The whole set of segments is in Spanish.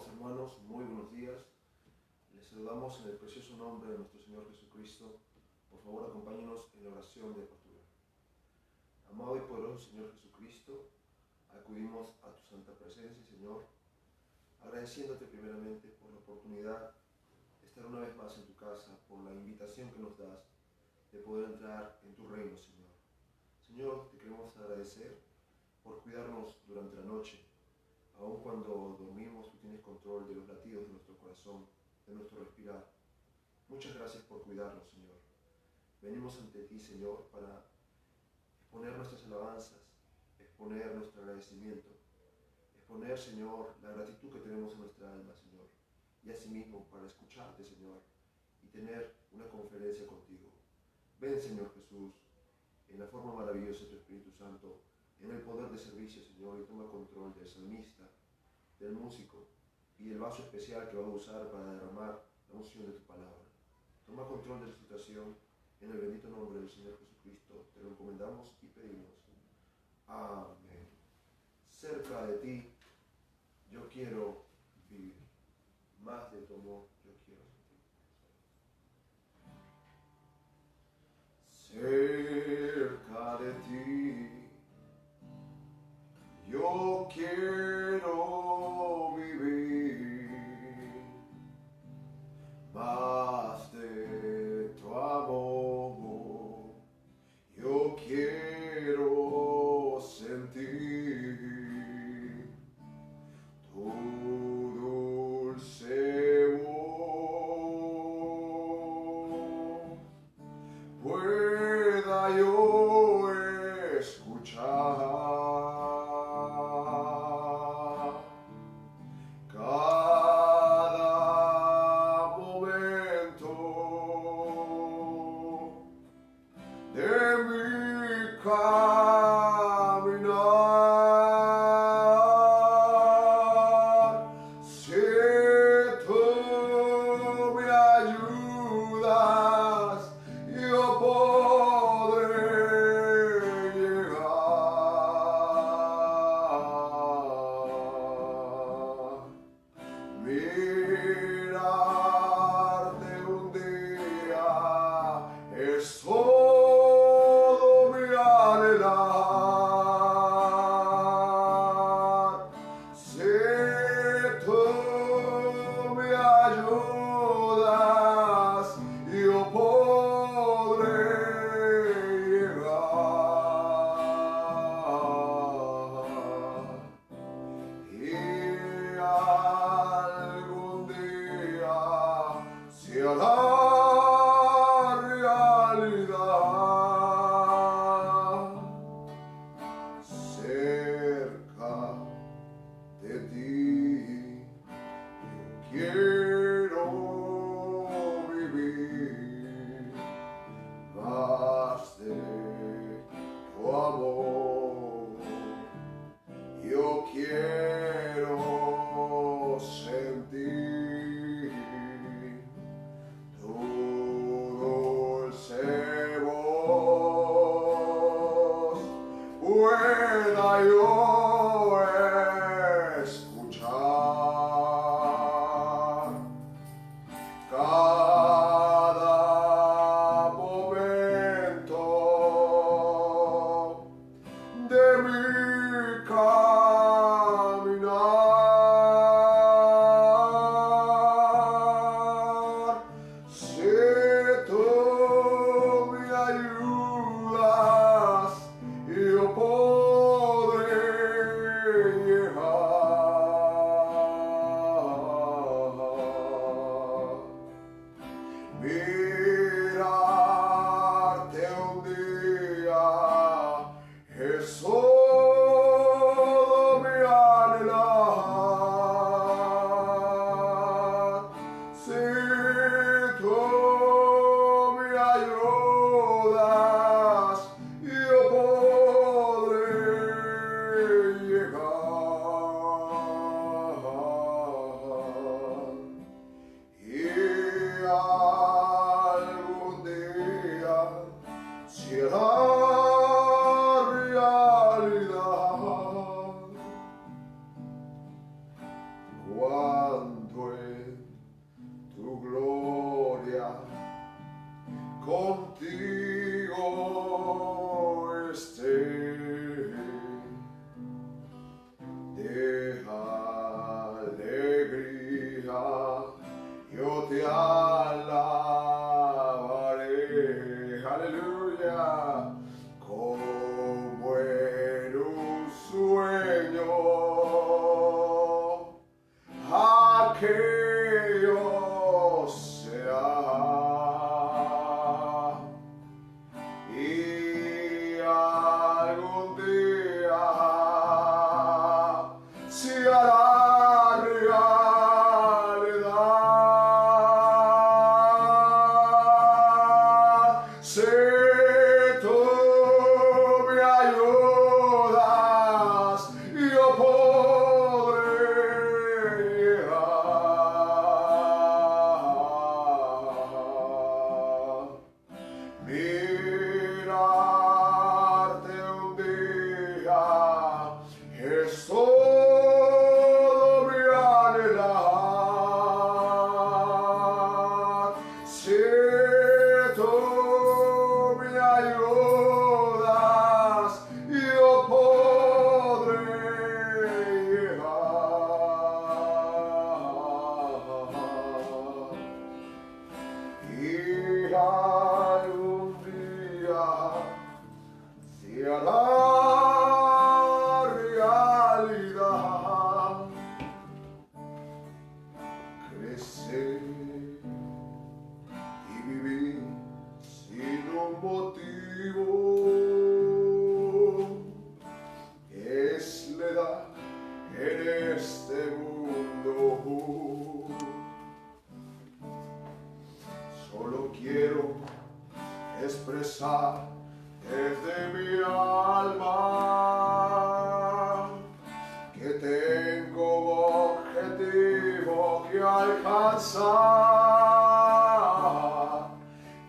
hermanos, muy buenos días. Les saludamos en el precioso nombre de nuestro Señor Jesucristo. Por favor, acompáñenos en la oración de apertura. Amado y poderoso Señor Jesucristo, acudimos a tu santa presencia, Señor, agradeciéndote primeramente por la oportunidad de estar una vez más en tu casa, por la invitación que nos das de poder entrar en tu reino, Señor. Señor, te queremos agradecer por cuidarnos durante la noche. Aun cuando dormimos, tú tienes control de los latidos de nuestro corazón, de nuestro respirar. Muchas gracias por cuidarnos, Señor. Venimos ante ti, Señor, para exponer nuestras alabanzas, exponer nuestro agradecimiento, exponer, Señor, la gratitud que tenemos en nuestra alma, Señor, y asimismo para escucharte, Señor, y tener una conferencia contigo. Ven, Señor Jesús, en la forma maravillosa de tu Espíritu Santo, en el poder de servicio, Señor, y toma control del salmista, del músico y del vaso especial que va a usar para derramar la unción de tu palabra. Toma control de la situación, en el bendito nombre del Señor Jesucristo, te lo encomendamos y pedimos. Amén. Cerca de ti, yo quiero vivir. Más de tu amor, yo quiero sentir. Cerca de ti, yo quiero vivir. Más de tu amor, yo quiero sentir tu dulce voz, pueda yo escuchar cada momento de mi caminar. Si tú me ayudas, yo podré llegar. Mirarte un día es todo mi anhelar. Si tú me ayudas, yo podré llegar. Y algún día se hará realidad. Cerca de ti, yo quiero vivir. Más de tu amor, yo quiero sentir tu dulce voz, pueda yo escuchar cada momento de mi caminar. Si tú me ayudas, yo podré llegar. Mirarte un día es todo mi anhelar. Si tú me ayudas, yo podré llegar. Y algún día será realidad. Cuando contigo esté. De alegría yo te alabaré, aleluya, como en un sueño, aquello será, y algún día se hará realidad. Si tú me ayudas, yo podré llegar. Mirarte un día es todo mi anhelar. Si tú me ayudas, yo podré llegar. Y algún día se hará realidad. Crecer y vivir sin un motivo es la edad en este mundo. Solo quiero expresar desde mi alma que tengo objetivo que alcanzar.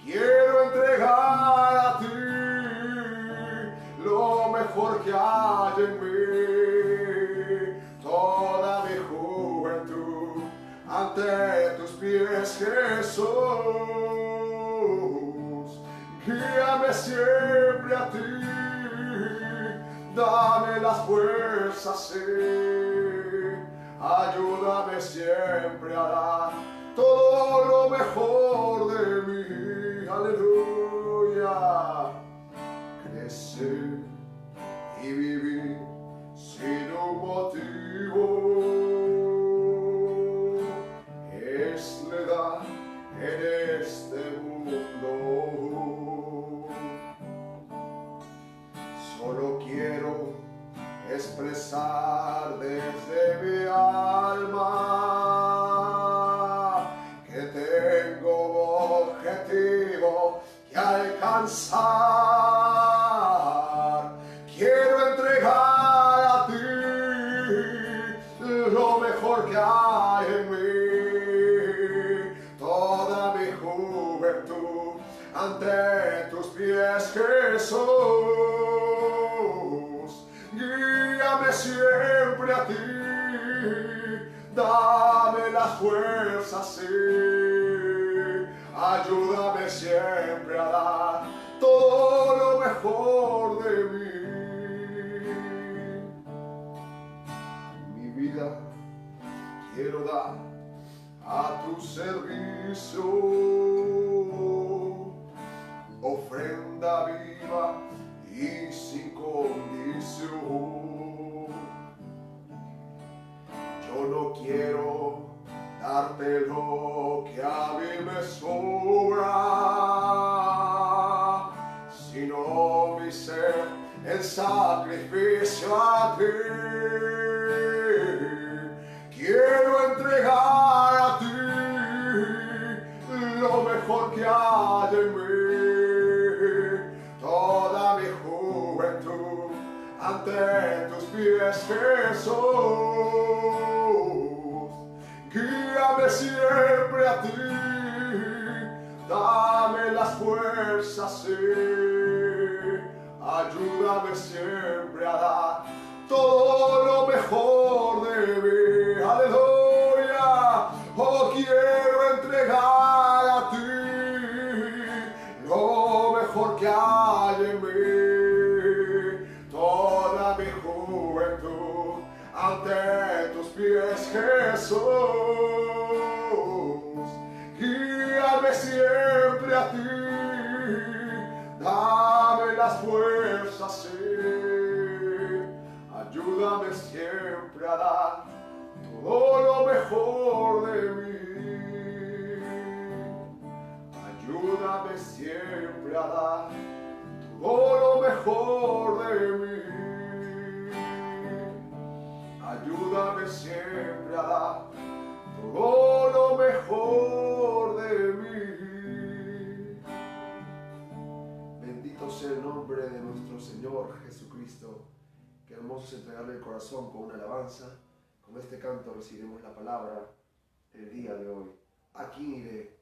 Quiero entregar a ti lo mejor que hay en mí, toda mi juventud ante tus pies, Jesús. Guíame siempre a ti, dame las fuerzas, sí. Ayúdame siempre a dar todo lo mejor de mí, aleluya. Crecer y vivir sin un motivo es la edad en este mundo. Solo quiero expresar desde mi alma que tengo objetivo que alcanzar. Quiero entregar a ti lo mejor que hay en mí, toda mi juventud ante tus pies, Jesús. Guíame siempre a ti, dame las fuerzas, sí. Ayúdame siempre a dar todo lo mejor de mí. Mi vida quiero dar a tu servicio, ofrenda viva y sin condición. Yo no quiero darte lo que a mí me sobra, sino mi ser en sacrificio a ti. Quiero entregar a ti lo mejor que hay en mí, toda mi juventud ante tus pies, Jesús. Guíame siempre a ti, dame las fuerzas, sí. Ayúdame siempre a dar todo lo mejor de mí, aleluya. Oh, quiero entregar a ti lo Jesús, guíame siempre a ti, dame las fuerzas, sí. Ayúdame siempre a dar todo lo mejor de mí. Ayúdame siempre a dar todo lo mejor de mí. Ayúdame siempre a dar todo lo mejor de mí. Bendito sea el nombre de nuestro Señor Jesucristo. Qué hermoso es entregarle el corazón con una alabanza. Con este canto recibiremos la palabra el día de hoy. ¿A quién iré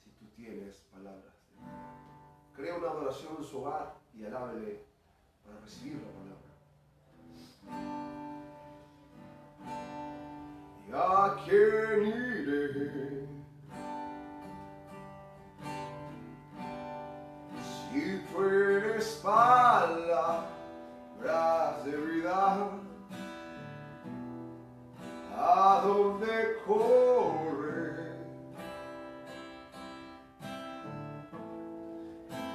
si tú tienes palabras? Crea una adoración en su hogar y alábele para recibir la palabra. ¿Y a quién iré si tú eres palabras de vida? ¿A dónde corre?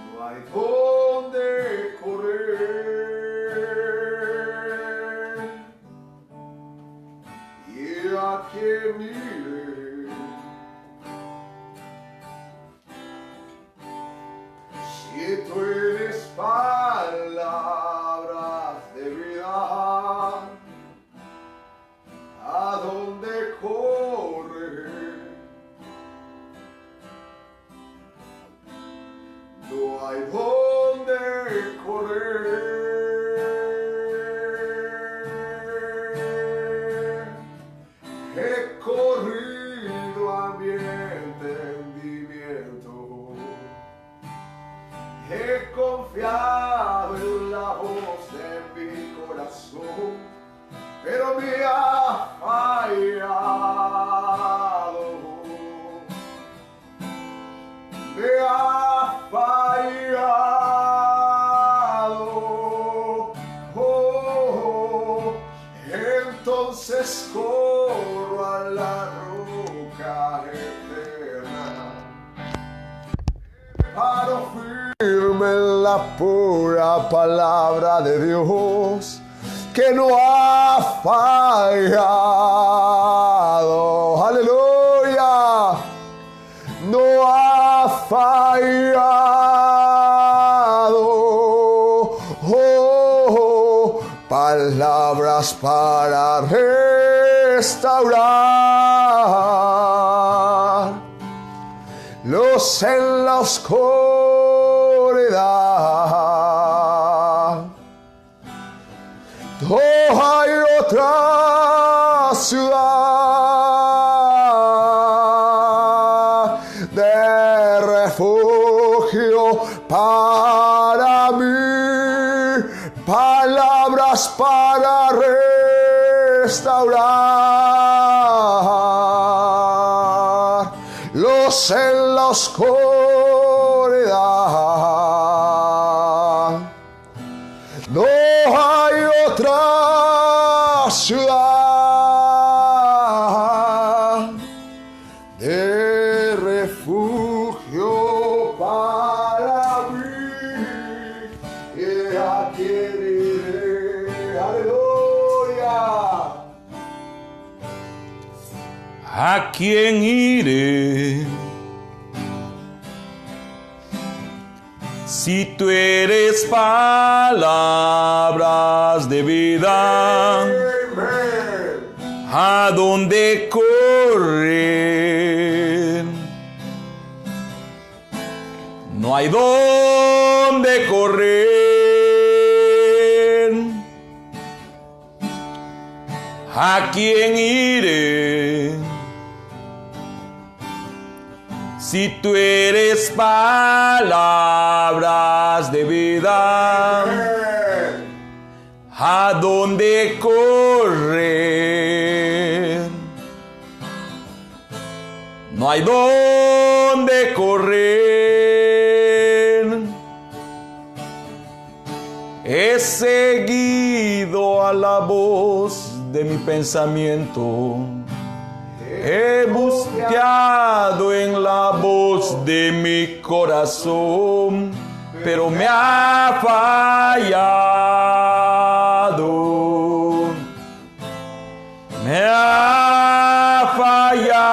No hay dónde correr. ¿Y a quién iré si tú eres palabras de vida? ¿A dónde correr? No hay dónde correr. He corrido a mi entendimiento, he confiado en la voz de mi corazón, pero me ha fallado, me ha fallado. Entonces corro a la roca eterna, paro firme en la pura palabra de Dios, que no ha fallado. Aleluya, no ha fallado. Palabras para restaurar los en la oscuridad. No hay otra ciudad de refugio para mí. Palabras para restaurar los en la oscuridad. No hay otra ciudad de refugio para mí. Y a quién iré, aleluya. ¿A quién iré? Si tú eres palabras de vida, ¿a dónde correr? No hay dónde correr. ¿A quién iré? Si tú eres palabras de vida, ¿a dónde correr? No hay dónde correr. He seguido a la voz de mi pensamiento. He buscado en la voz de mi corazón, pero me ha fallado. Me ha fallado.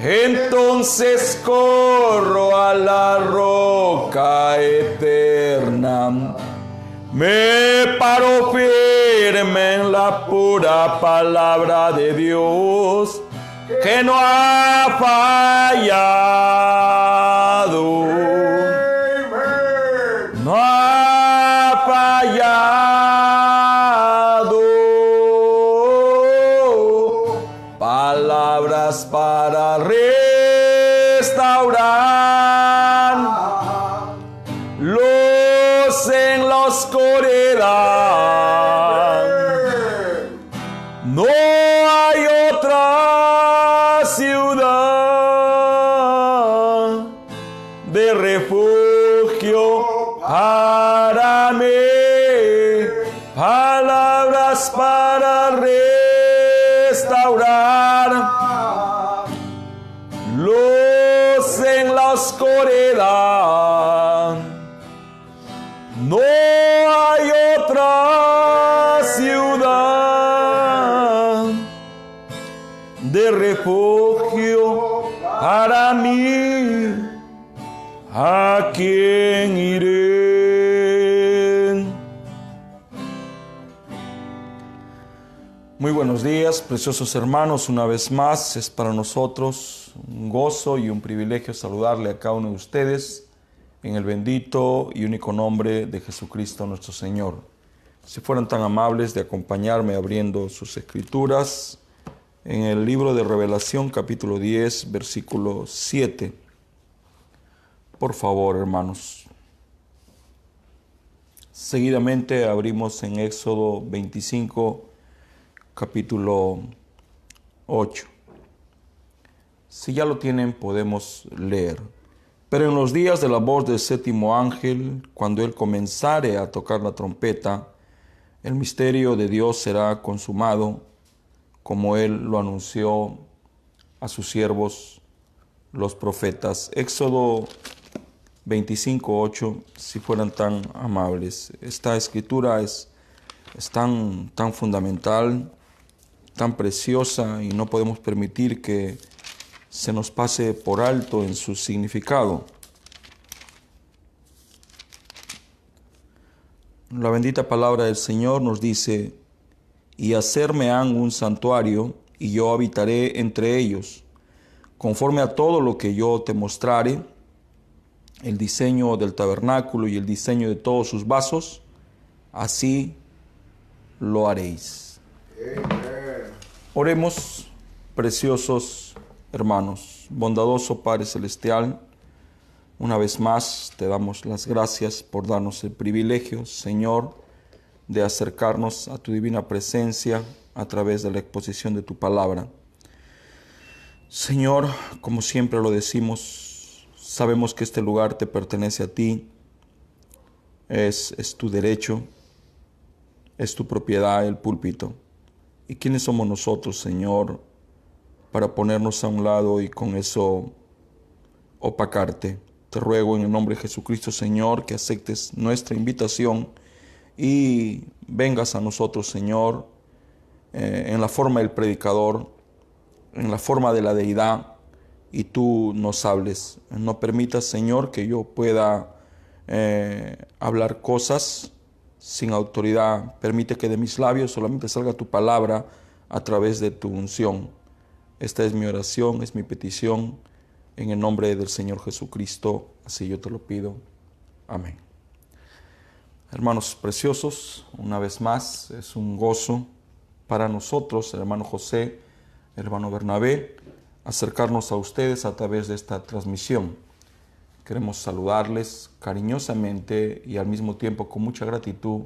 Entonces corro a la roca eterna. Me paro firme en la pura palabra de Dios, que no ha fallado. No ha fallado. Palabras para restaurar luz en la oscuridad. No hay otra ciudad de refugio para mí. Palabras para restaurar luz en la oscuridad. No hay otra ciudad de refugio para mí. ¿A quién iré? Muy buenos días, preciosos hermanos. Una vez más es para nosotros un gozo y un privilegio saludarle a cada uno de ustedes en el bendito y único nombre de Jesucristo nuestro Señor. Si fueran tan amables de acompañarme abriendo sus escrituras en el libro de Revelación, capítulo 10, versículo 7. Por favor, hermanos. Seguidamente abrimos en Éxodo 25, capítulo 8. Si ya lo tienen, podemos leer. Pero en los días de la voz del séptimo ángel, cuando él comenzare a tocar la trompeta, el misterio de Dios será consumado, como él lo anunció a sus siervos, los profetas. Éxodo 25:8, si fueran tan amables. Esta escritura es tan fundamental, tan preciosa, y no podemos permitir que se nos pase por alto en su significado. La bendita palabra del Señor nos dice: y hacerme han un santuario, y yo habitaré entre ellos, conforme a todo lo que yo te mostrare, el diseño del tabernáculo y el diseño de todos sus vasos, así lo haréis. Oremos, preciosos hermanos. Bondadoso Padre Celestial, una vez más te damos las gracias por darnos el privilegio, Señor, de acercarnos a tu divina presencia a través de la exposición de tu palabra. Señor, como siempre lo decimos, sabemos que este lugar te pertenece a ti, es tu derecho, es tu propiedad el púlpito. ¿Y quiénes somos nosotros, Señor, para ponernos a un lado y con eso opacarte? Te ruego en el nombre de Jesucristo, Señor, que aceptes nuestra invitación y vengas a nosotros, Señor, en la forma del predicador, en la forma de la deidad, y tú nos hables. No permitas, Señor, que yo pueda hablar cosas sin autoridad. Permite que de mis labios solamente salga tu palabra a través de tu unción. Esta es mi oración, es mi petición, en el nombre del Señor Jesucristo. Así yo te lo pido. Amén. Hermanos preciosos, una vez más es un gozo para nosotros, el hermano José, el hermano Bernabé, acercarnos a ustedes a través de esta transmisión. Queremos saludarles cariñosamente y al mismo tiempo con mucha gratitud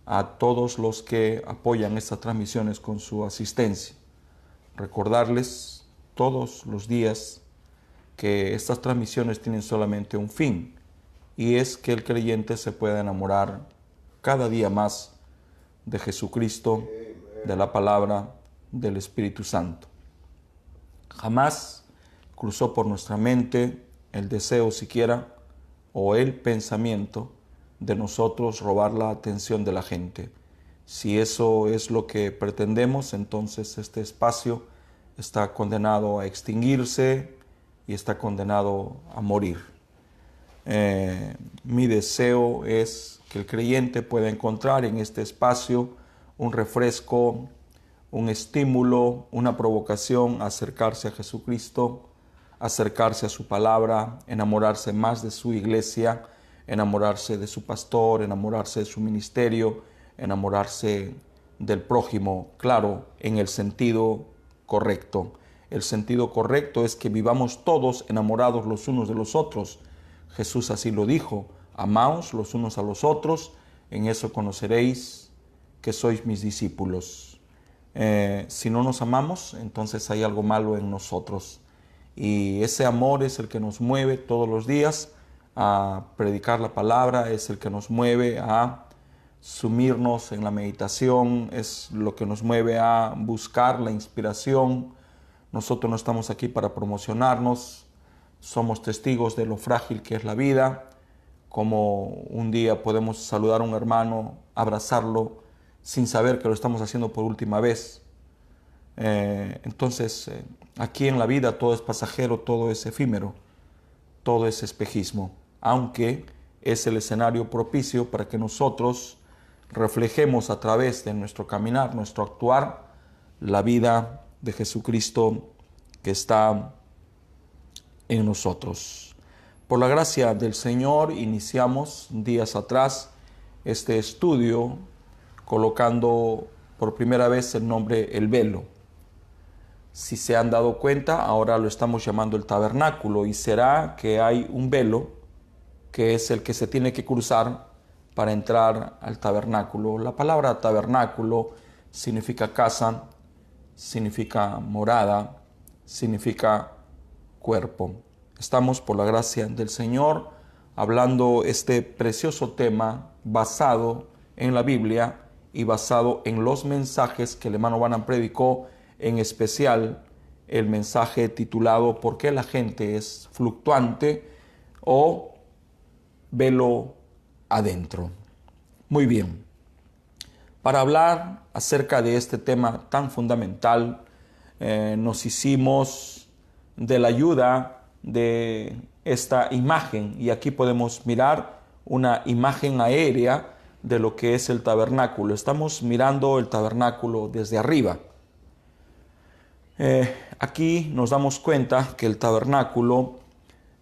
a todos los que apoyan estas transmisiones con su asistencia. Recordarles todos los días que estas transmisiones tienen solamente un fin, y es que el creyente se pueda enamorar cada día más de Jesucristo, de la palabra, del Espíritu Santo. Jamás cruzó por nuestra mente el deseo siquiera o el pensamiento de nosotros robar la atención de la gente. Si eso es lo que pretendemos, entonces este espacio está condenado a extinguirse y está condenado a morir. Mi deseo es que el creyente pueda encontrar en este espacio un refresco, un estímulo, una provocación a acercarse a Jesucristo, acercarse a su palabra, enamorarse más de su iglesia, enamorarse de su pastor, enamorarse de su ministerio, enamorarse del prójimo, claro, en el sentido correcto. El sentido correcto es que vivamos todos enamorados los unos de los otros. Jesús así lo dijo: amaos los unos a los otros, en eso conoceréis que sois mis discípulos. Si no nos amamos, entonces hay algo malo en nosotros. Y ese amor es el que nos mueve todos los días a predicar la palabra, es el que nos mueve a sumirnos en la meditación, es lo que nos mueve a buscar la inspiración. Nosotros no estamos aquí para promocionarnos, somos testigos de lo frágil que es la vida, como un día podemos saludar a un hermano, abrazarlo, sin saber que lo estamos haciendo por última vez. Entonces, aquí en la vida todo es pasajero, todo es efímero, todo es espejismo, aunque es el escenario propicio para que nosotros reflejemos a través de nuestro caminar, nuestro actuar, la vida de Jesucristo que está en nosotros. Por la gracia del Señor, iniciamos días atrás este estudio colocando por primera vez el nombre el velo. Si se han dado cuenta, ahora lo estamos llamando el tabernáculo, y será que hay un velo que es el que se tiene que cruzar para entrar al tabernáculo. La palabra tabernáculo significa casa, significa morada, significa cuerpo. Estamos, por la gracia del Señor, hablando este precioso tema basado en la Biblia y basado en los mensajes que el hermano Branham predicó, en especial el mensaje titulado ¿Por qué la gente es fluctuante? O velo adentro. Muy bien. Para hablar acerca de este tema tan fundamental, nos hicimos de la ayuda de esta imagen, y aquí podemos mirar una imagen aérea de lo que es el tabernáculo. Estamos mirando el tabernáculo desde arriba. Aquí nos damos cuenta que el tabernáculo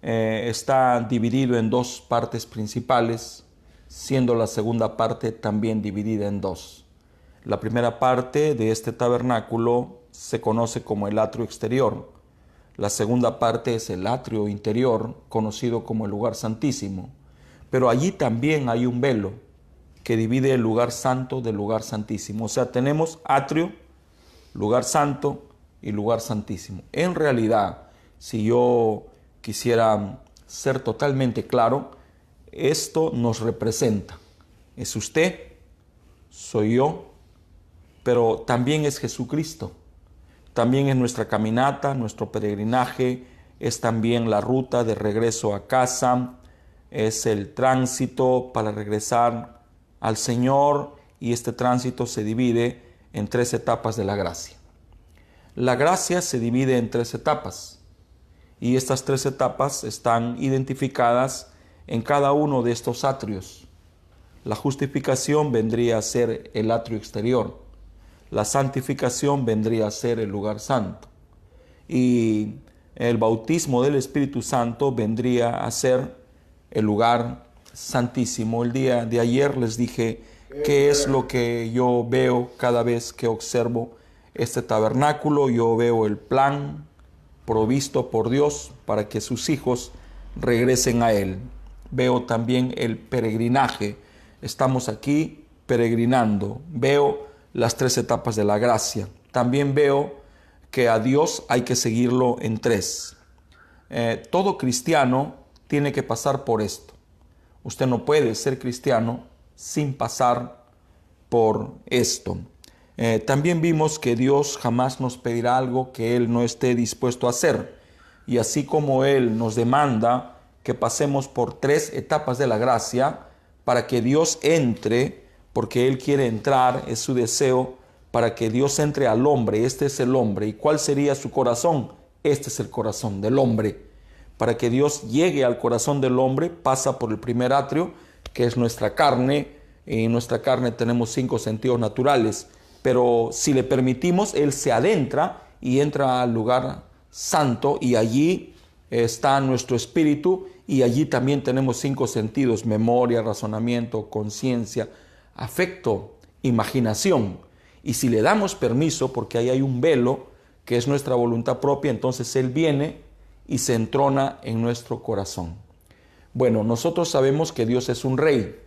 está dividido en dos partes principales, siendo la segunda parte también dividida en dos. La primera parte de este tabernáculo se conoce como el atrio exterior. La segunda parte es el atrio interior, conocido como el lugar santísimo. Pero allí también hay un velo que divide el lugar santo del lugar santísimo. O sea, tenemos atrio, lugar santo y lugar santísimo. En realidad, si yo quisiera ser totalmente claro, esto nos representa. Es usted, soy yo, pero también es Jesucristo. También es nuestra caminata, nuestro peregrinaje, es también la ruta de regreso a casa, es el tránsito para regresar al Señor, y este tránsito se divide en tres etapas de la gracia. La gracia se divide en tres etapas, y estas tres etapas están identificadas en cada uno de estos atrios. La justificación vendría a ser el atrio exterior, la santificación vendría a ser el lugar santo, y el bautismo del Espíritu Santo vendría a ser el lugar santísimo. El día de ayer les dije qué es lo que yo veo cada vez que observo este tabernáculo. Yo veo el plan provisto por Dios para que sus hijos regresen a Él. Veo también el peregrinaje. Estamos aquí peregrinando. Veo las tres etapas de la gracia. También veo que a Dios hay que seguirlo en tres. Todo cristiano tiene que pasar por esto. Usted no puede ser cristiano sin pasar por esto. También vimos que Dios jamás nos pedirá algo que Él no esté dispuesto a hacer. Y así como Él nos demanda que pasemos por 3 etapas de la gracia para que Dios entre, porque Él quiere entrar, es su deseo, para que Dios entre al hombre. Este es el hombre. ¿Y cuál sería su corazón? Este es el corazón del hombre. Para que Dios llegue al corazón del hombre, pasa por el primer atrio, que es nuestra carne. En nuestra carne tenemos 5 sentidos naturales, pero si le permitimos, Él se adentra y entra al lugar santo, y allí está nuestro espíritu, y allí también tenemos 5 sentidos: memoria, razonamiento, conciencia, afecto, imaginación. Y si le damos permiso, porque ahí hay un velo que es nuestra voluntad propia, entonces Él viene y se entrona en nuestro corazón. Bueno, nosotros sabemos que Dios es un rey,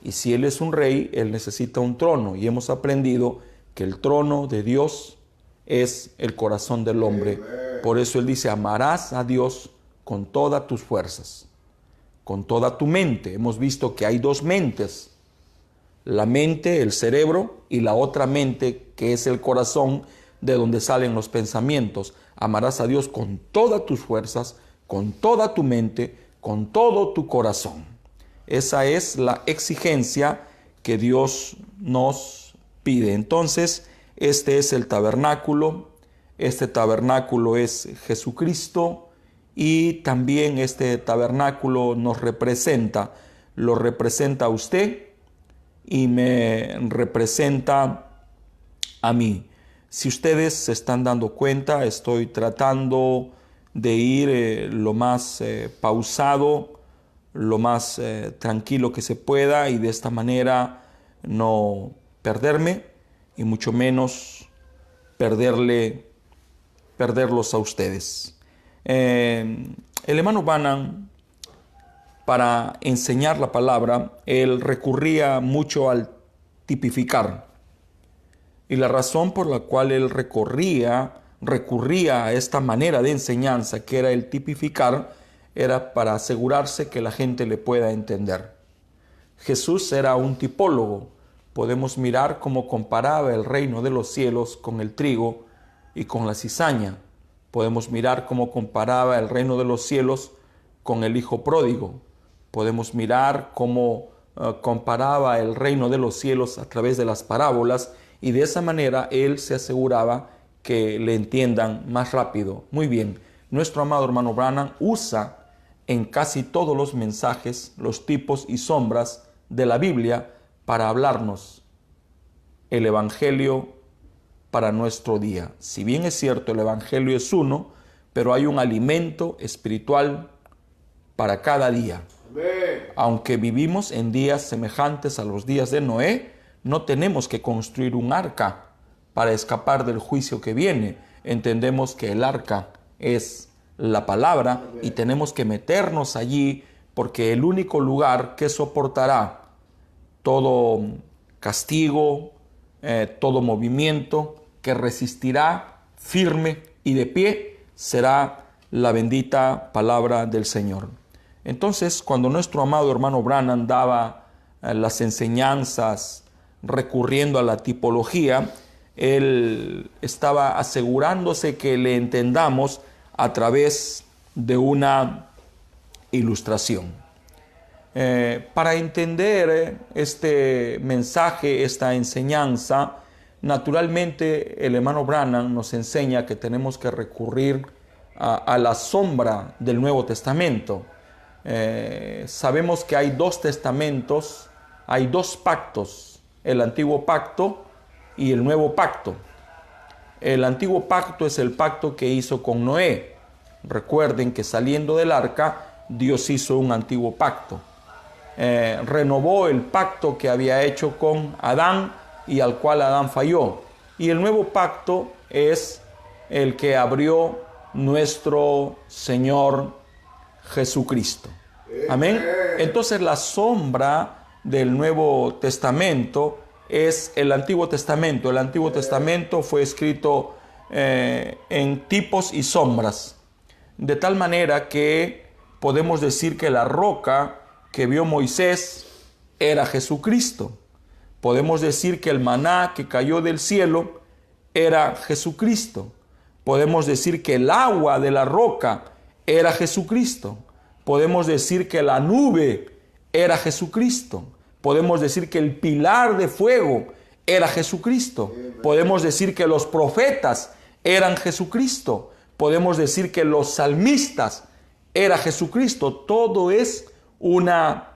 y si Él es un rey, Él necesita un trono, y hemos aprendido que el trono de Dios es el corazón del hombre. Por eso Él dice: amarás a Dios con todas tus fuerzas, con toda tu mente. Hemos visto que hay 2 mentes: la mente, el cerebro, y la otra mente, que es el corazón, de donde salen los pensamientos. Amarás a Dios con todas tus fuerzas, con toda tu mente, con todo tu corazón. Esa es la exigencia que Dios nos pide. Entonces, este es el tabernáculo. Este tabernáculo es Jesucristo, y también este tabernáculo nos representa. Lo representa a usted y me representa a mí. Si ustedes se están dando cuenta, estoy tratando de ir lo más pausado, lo más tranquilo que se pueda, y de esta manera no perderme, y mucho menos perderlos a ustedes. El hermano Branham, para enseñar la palabra, él recurría mucho al tipificar. Y la razón por la cual él recurría a esta manera de enseñanza, que era el tipificar, era para asegurarse que la gente le pueda entender. Jesús era un tipólogo. Podemos mirar cómo comparaba el reino de los cielos con el trigo y con la cizaña. Podemos mirar cómo comparaba el reino de los cielos con el hijo pródigo. Podemos mirar cómo comparaba el reino de los cielos a través de las parábolas, y de esa manera él se aseguraba que le entiendan más rápido. Muy bien, nuestro amado hermano Branham usa en casi todos los mensajes los tipos y sombras de la Biblia para hablarnos el Evangelio para nuestro día. Si bien es cierto, el Evangelio es uno, pero hay un alimento espiritual para cada día. Amén. Aunque vivimos en días semejantes a los días de Noé, no tenemos que construir un arca para escapar del juicio que viene. Entendemos que el arca es la palabra, y tenemos que meternos allí, porque el único lugar que soportará todo castigo, todo movimiento, que resistirá firme y de pie, será la bendita palabra del Señor. Entonces, cuando nuestro amado hermano Branham daba las enseñanzas recurriendo a la tipología, él estaba asegurándose que le entendamos a través de una ilustración. Para entender este mensaje, esta enseñanza, naturalmente el hermano Branham nos enseña que tenemos que recurrir a la sombra del Nuevo Testamento. Sabemos que hay 2 testamentos, hay 2 pactos, el antiguo pacto y el nuevo pacto. El antiguo pacto es el pacto que hizo con Noé. Recuerden que saliendo del arca, Dios hizo un antiguo pacto. Renovó el pacto que había hecho con Adán, y al cual Adán falló. Y el nuevo pacto es el que abrió nuestro Señor Jesucristo. Amén. Entonces la sombra del Nuevo Testamento es el Antiguo Testamento. El Antiguo Testamento fue escrito en tipos y sombras, de tal manera que podemos decir que la roca que vio Moisés era Jesucristo. Podemos decir que el maná que cayó del cielo era Jesucristo. Podemos decir que el agua de la roca era Jesucristo. Podemos decir que la nube era Jesucristo. Podemos decir que el pilar de fuego era Jesucristo. Podemos decir que los profetas eran Jesucristo. Podemos decir que los salmistas era Jesucristo. Todo es una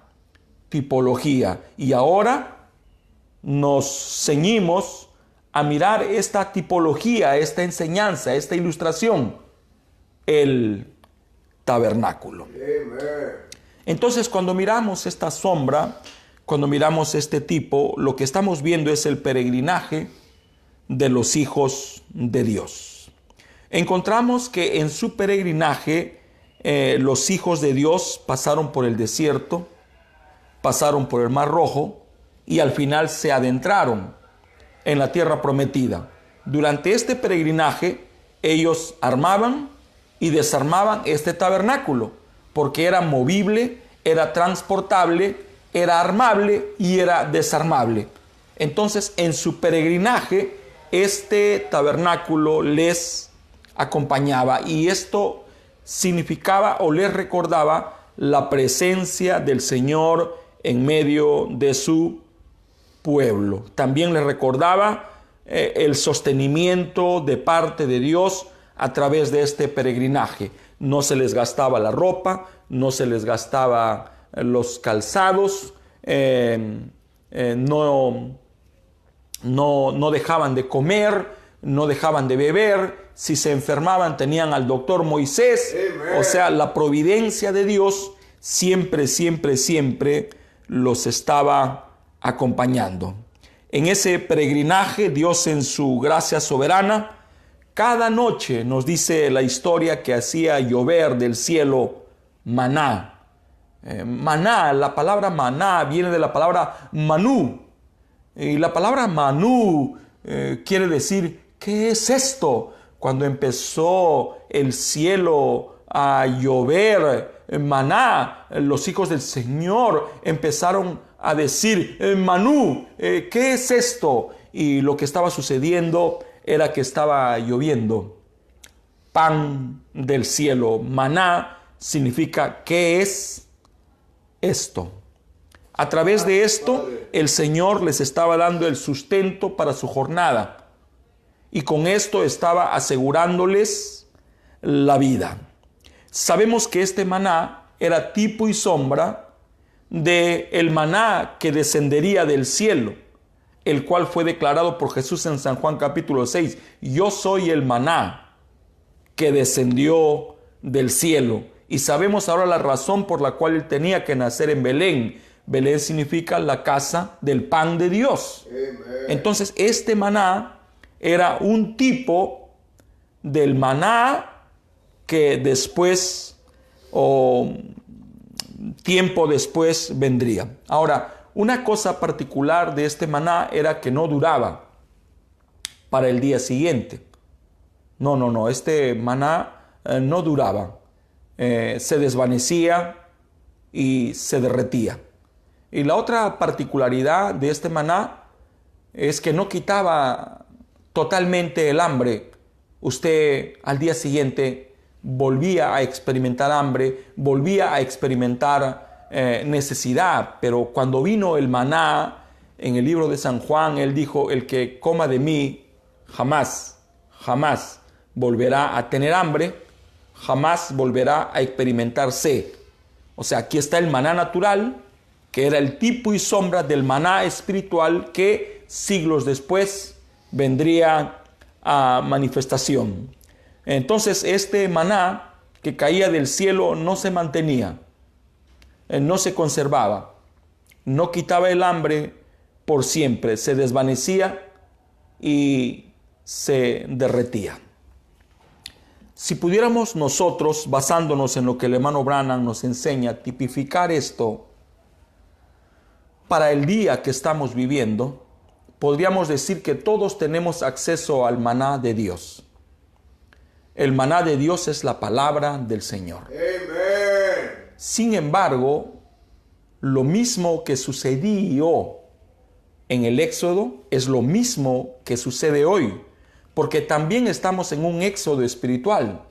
tipología. Y ahora nos ceñimos a mirar esta tipología, esta enseñanza, esta ilustración, el tabernáculo. Entonces, cuando miramos esta sombra, cuando miramos este tipo, lo que estamos viendo es el peregrinaje de los hijos de Dios. Encontramos que en su peregrinaje los hijos de Dios pasaron por el desierto, pasaron por el Mar Rojo y al final se adentraron en la tierra prometida. Durante este peregrinaje ellos armaban y desarmaban este tabernáculo, porque era movible, era transportable, era armable y era desarmable. Entonces, en su peregrinaje, este tabernáculo les acompañaba y esto significaba o les recordaba la presencia del Señor en medio de su pueblo. También les recordaba el sostenimiento de parte de Dios a través de este peregrinaje. No se les gastaba la ropa, no se les gastaba los calzados, no dejaban de comer, no dejaban de beber. Si se enfermaban tenían al doctor Moisés. Amen. O sea, la providencia de Dios siempre los estaba acompañando. En ese peregrinaje, Dios en su gracia soberana, cada noche nos dice la historia que hacía llover del cielo maná. Maná, la palabra maná viene de la palabra manú. Y la palabra manú quiere decir, ¿qué es esto? Cuando empezó el cielo a llover maná, los hijos del Señor empezaron a decir, Manú, ¿qué es esto? Y lo que estaba sucediendo era que estaba lloviendo pan del cielo. Maná significa, ¿qué es esto? A través de esto, el Señor les estaba dando el sustento para su jornada. Y con esto estaba asegurándoles la vida. Sabemos que este maná era tipo y sombra del maná que descendería del cielo, el cual fue declarado por Jesús en San Juan capítulo 6. Yo soy el maná que descendió del cielo. Y sabemos ahora la razón por la cual él tenía que nacer en Belén. Belén significa la casa del pan de Dios. Amen. Entonces este maná era un tipo del maná que después o tiempo después vendría. Ahora, una cosa particular de este maná era que no duraba para el día siguiente. No, este maná no duraba. Se desvanecía y se derretía. Y la otra particularidad de este maná es que no quitaba totalmente el hambre. Usted al día siguiente volvía a experimentar hambre, volvía a experimentar necesidad. Pero cuando vino el maná, en el libro de San Juan, él dijo, el que coma de mí jamás volverá a tener hambre, jamás volverá a experimentar sed. O sea, aquí está el maná natural, que era el tipo y sombra del maná espiritual que siglos después vendría a manifestación. Entonces este maná que caía del cielo no se mantenía, no se conservaba, no quitaba el hambre por siempre, se desvanecía y se derretía. Si pudiéramos nosotros, basándonos en lo que el hermano Branham nos enseña, tipificar esto para el día que estamos viviendo, podríamos decir que todos tenemos acceso al maná de Dios. El maná de Dios es la palabra del Señor. Amen. Sin embargo, lo mismo que sucedió en el Éxodo es lo mismo que sucede hoy, porque también estamos en un éxodo espiritual.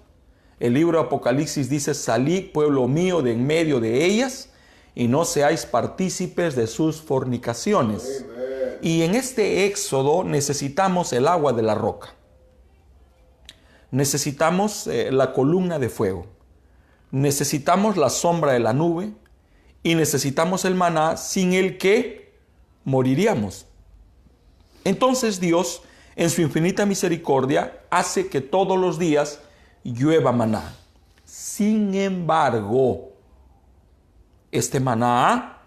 El libro de Apocalipsis dice: salid, pueblo mío, de en medio de ellas, y no seáis partícipes de sus fornicaciones. Amen. Y en este éxodo necesitamos el agua de la roca. Necesitamos la columna de fuego. Necesitamos la sombra de la nube. Y necesitamos el maná, sin el que moriríamos. Entonces Dios, en su infinita misericordia, hace que todos los días llueva maná. Sin embargo, este maná,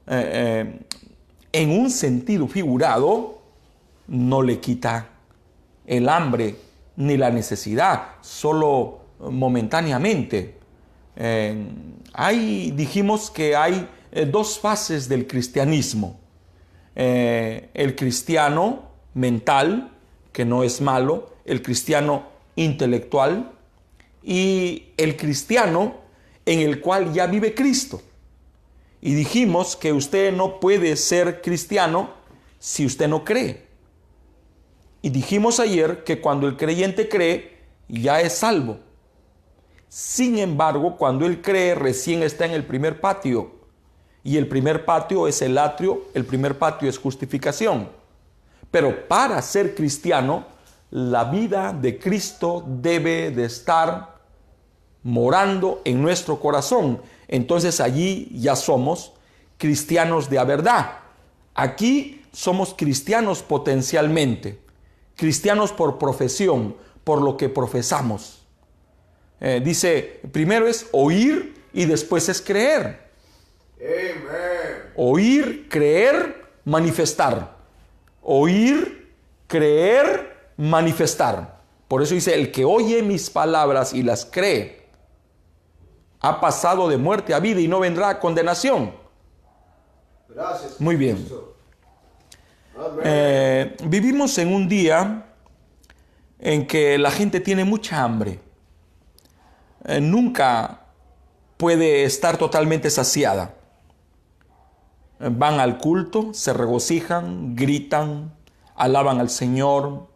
en un sentido figurado, no le quita el hambre ni la necesidad, solo momentáneamente. Dijimos que hay dos fases del cristianismo. El cristiano mental, que no es malo, el cristiano intelectual y el cristiano en el cual ya vive Cristo. Y dijimos que usted no puede ser cristiano si usted no cree. Y dijimos ayer que cuando el creyente cree, ya es salvo. Sin embargo, cuando él cree, recién está en el primer patio. Y el primer patio es el atrio, el primer patio es justificación. Pero para ser cristiano, la vida de Cristo debe de estar morando en nuestro corazón. Entonces allí ya somos cristianos de a verdad. Aquí somos cristianos potencialmente, cristianos por profesión, por lo que profesamos. Dice, primero es oír y después es creer. Amen. Oír, creer, manifestar. Oír, creer, manifestar. Por eso dice, el que oye mis palabras y las cree, ha pasado de muerte a vida y no vendrá a condenación. Gracias. Muy bien. Vivimos en un día en que la gente tiene mucha hambre. Nunca puede estar totalmente saciada. Van al culto, se regocijan, gritan, alaban al Señor,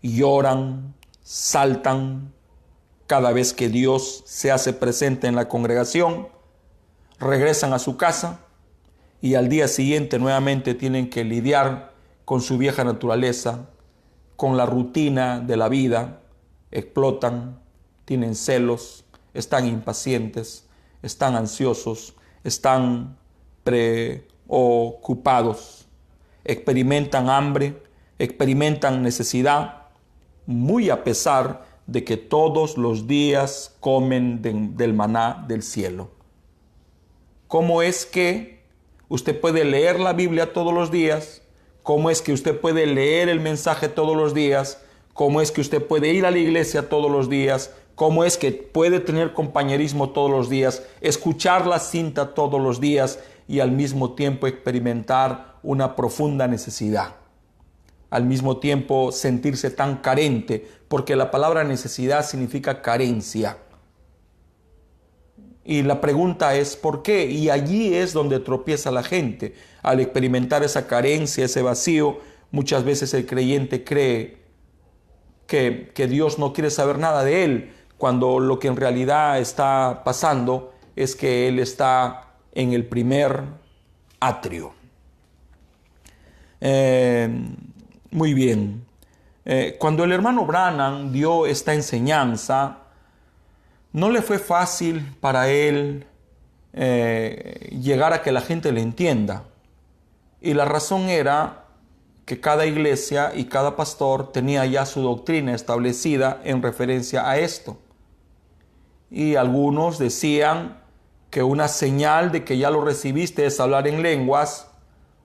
lloran, saltan cada vez que Dios se hace presente en la congregación, regresan a su casa y al día siguiente nuevamente tienen que lidiar con su vieja naturaleza, con la rutina de la vida, explotan, tienen celos, están impacientes, están ansiosos, están preocupados, experimentan hambre, experimentan necesidad, muy a pesar de que todos los días comen del maná del cielo. ¿Cómo es que usted puede leer la Biblia todos los días? ¿Cómo es que usted puede leer el mensaje todos los días? ¿Cómo es que usted puede ir a la iglesia todos los días? ¿Cómo es que puede tener compañerismo todos los días, escuchar la cinta todos los días y al mismo tiempo experimentar una profunda necesidad? Al mismo tiempo sentirse tan carente, porque la palabra necesidad significa carencia. Y la pregunta es ¿por qué? Y allí es donde tropieza la gente. Al experimentar esa carencia, ese vacío, muchas veces el creyente cree que Dios no quiere saber nada de él, cuando lo que en realidad está pasando es que él está en el primer atrio. Muy bien. Cuando el hermano Branham dio esta enseñanza, no le fue fácil para él llegar a que la gente le entienda. Y la razón era que cada iglesia y cada pastor tenía ya su doctrina establecida en referencia a esto. Y algunos decían que una señal de que ya lo recibiste es hablar en lenguas.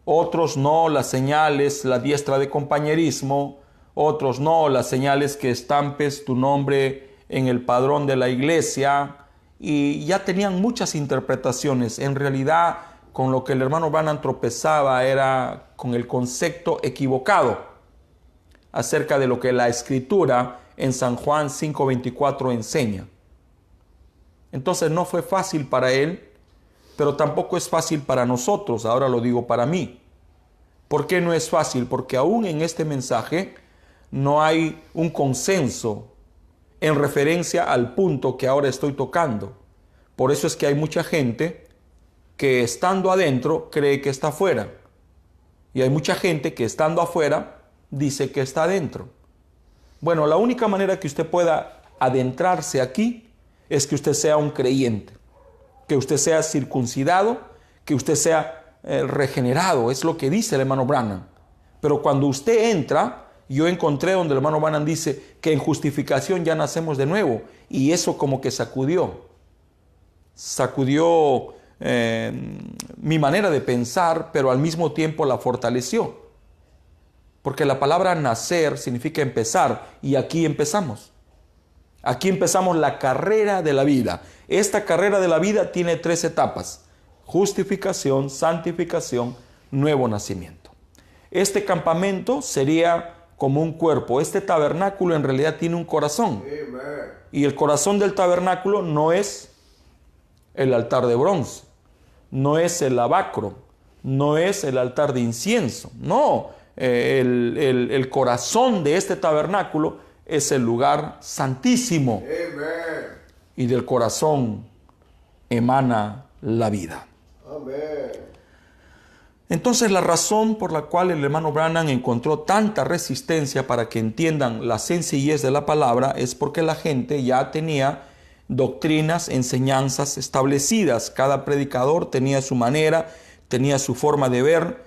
Otros no, la señal es la diestra de compañerismo. Otros no, la señal es que estampes tu nombre en el padrón de la iglesia. Y ya tenían muchas interpretaciones. En realidad, con lo que el hermano Branham tropezaba era con el concepto equivocado acerca de lo que la Escritura en San Juan 5:24 enseña. Entonces no fue fácil para él pero tampoco es fácil para nosotros, ahora lo digo para mí. ¿Por qué no es fácil? Porque aún en este mensaje no hay un consenso en referencia al punto que ahora estoy tocando. Por eso es que hay mucha gente que estando adentro cree que está afuera. Y hay mucha gente que estando afuera dice que está adentro. Bueno, la única manera que usted pueda adentrarse aquí es que usted sea un creyente, que usted sea circuncidado, que usted sea regenerado, es lo que dice el hermano Branham. Pero cuando usted entra, yo encontré donde el hermano Branham dice que en justificación ya nacemos de nuevo, y eso como que sacudió mi manera de pensar, pero al mismo tiempo la fortaleció. Porque la palabra nacer significa empezar, y aquí empezamos. Aquí empezamos la carrera de la vida. Esta carrera de la vida tiene 3 etapas: justificación, santificación, nuevo nacimiento. Este campamento sería como un cuerpo. Este tabernáculo en realidad tiene un corazón. Amen. Y el corazón del tabernáculo no es el altar de bronce, no es el lavacro, no es el altar de incienso. No, el corazón de este tabernáculo es el lugar santísimo. Amen. Y del corazón emana la vida. Amén. Entonces, la razón por la cual el hermano Branham encontró tanta resistencia para que entiendan la sencillez de la palabra es porque la gente ya tenía doctrinas, enseñanzas establecidas. Cada predicador tenía su manera, tenía su forma de ver,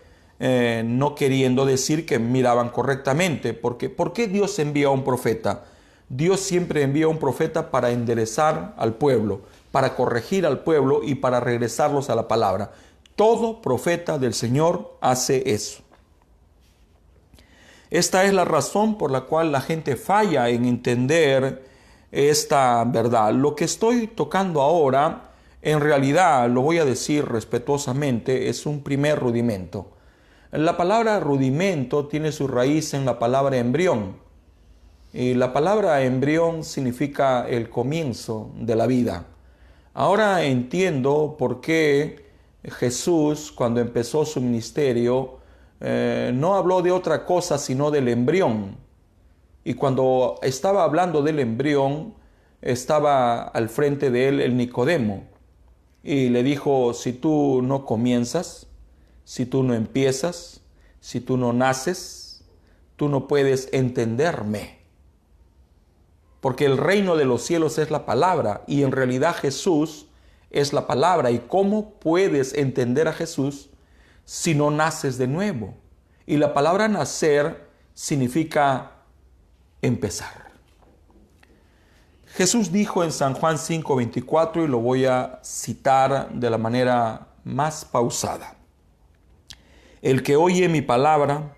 no queriendo decir que miraban correctamente. Porque, ¿por qué Dios envía a un profeta? Dios siempre envía a un profeta para enderezar al pueblo, para corregir al pueblo y para regresarlos a la palabra. Todo profeta del Señor hace eso. Esta es la razón por la cual la gente falla en entender esta verdad. Lo que estoy tocando ahora, en realidad, lo voy a decir respetuosamente, es un primer rudimento. La palabra rudimento tiene su raíz en la palabra embrión. Y la palabra embrión significa el comienzo de la vida. Ahora entiendo por qué Jesús, cuando empezó su ministerio, no habló de otra cosa sino del embrión. Y cuando estaba hablando del embrión, estaba al frente de él el Nicodemo. Y le dijo: si tú no comienzas, si tú no empiezas, si tú no naces, tú no puedes entenderme. Porque el reino de los cielos es la palabra, y en realidad Jesús es la palabra. ¿Y cómo puedes entender a Jesús si no naces de nuevo? Y la palabra nacer significa empezar. Jesús dijo en San Juan 5:24, y lo voy a citar de la manera más pausada: el que oye mi palabra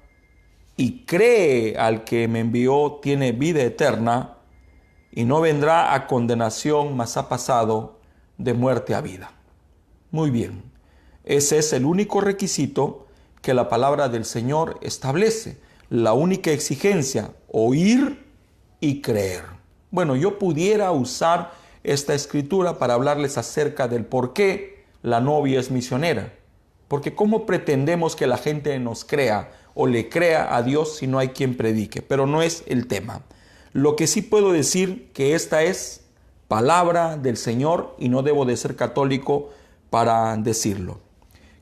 y cree al que me envió tiene vida eterna, y no vendrá a condenación, mas ha pasado de muerte a vida. Muy bien, ese es el único requisito que la palabra del Señor establece. La única exigencia: oír y creer. Bueno, yo pudiera usar esta escritura para hablarles acerca del por qué la novia es misionera. Porque ¿cómo pretendemos que la gente nos crea o le crea a Dios si no hay quien predique? Pero no es el tema. Lo que sí puedo decir que esta es palabra del Señor y no debo de ser católico para decirlo.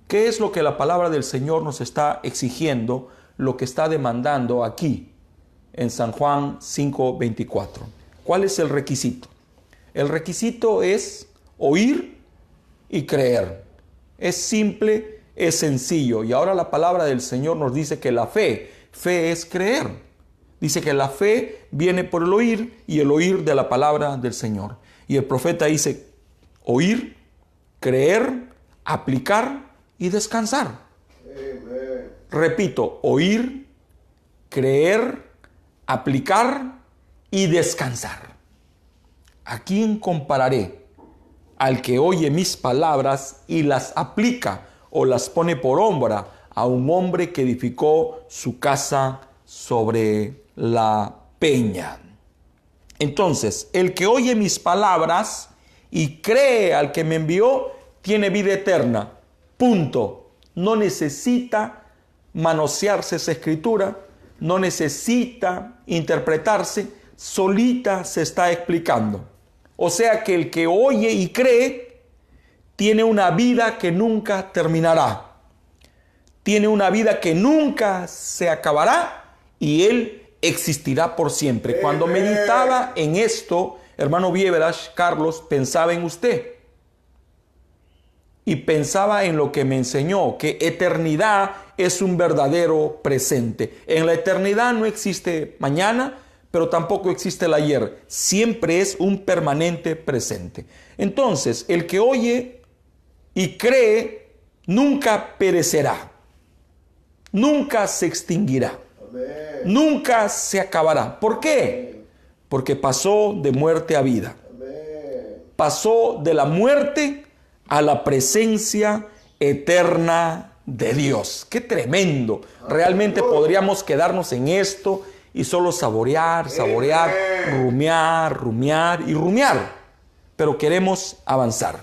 ¿Qué es lo que la palabra del Señor nos está exigiendo, lo que está demandando aquí en San Juan 5:24? ¿Cuál es el requisito? El requisito es oír y creer. Es simple, es sencillo. Y ahora la palabra del Señor nos dice que la fe es creer. Dice que la fe viene por el oír, y el oír de la palabra del Señor. Y el profeta dice: oír, creer, aplicar y descansar. Amen. Repito: oír, creer, aplicar y descansar. ¿A quién compararé? Al que oye mis palabras y las aplica o las pone por obra, a un hombre que edificó su casa sobre la peña. Entonces, el que oye mis palabras y cree al que me envió tiene vida eterna. Punto. No necesita manosearse esa escritura, no necesita interpretarse, solita se está explicando. O sea que el que oye y cree tiene una vida que nunca terminará. Tiene una vida que nunca se acabará y él existirá por siempre. Cuando meditaba en esto, hermano Vieverash, Carlos, pensaba en usted. Y pensaba en lo que me enseñó, que eternidad es un verdadero presente. En la eternidad no existe mañana, pero tampoco existe el ayer. Siempre es un permanente presente. Entonces, el que oye y cree nunca perecerá. Nunca se extinguirá. Amén. Nunca se acabará. ¿Por qué? Porque pasó de muerte a vida. Amén. Pasó de la muerte a la presencia eterna de Dios. ¡Qué tremendo! Realmente podríamos quedarnos en esto y solo saborear, rumiar y rumiar. Pero queremos avanzar.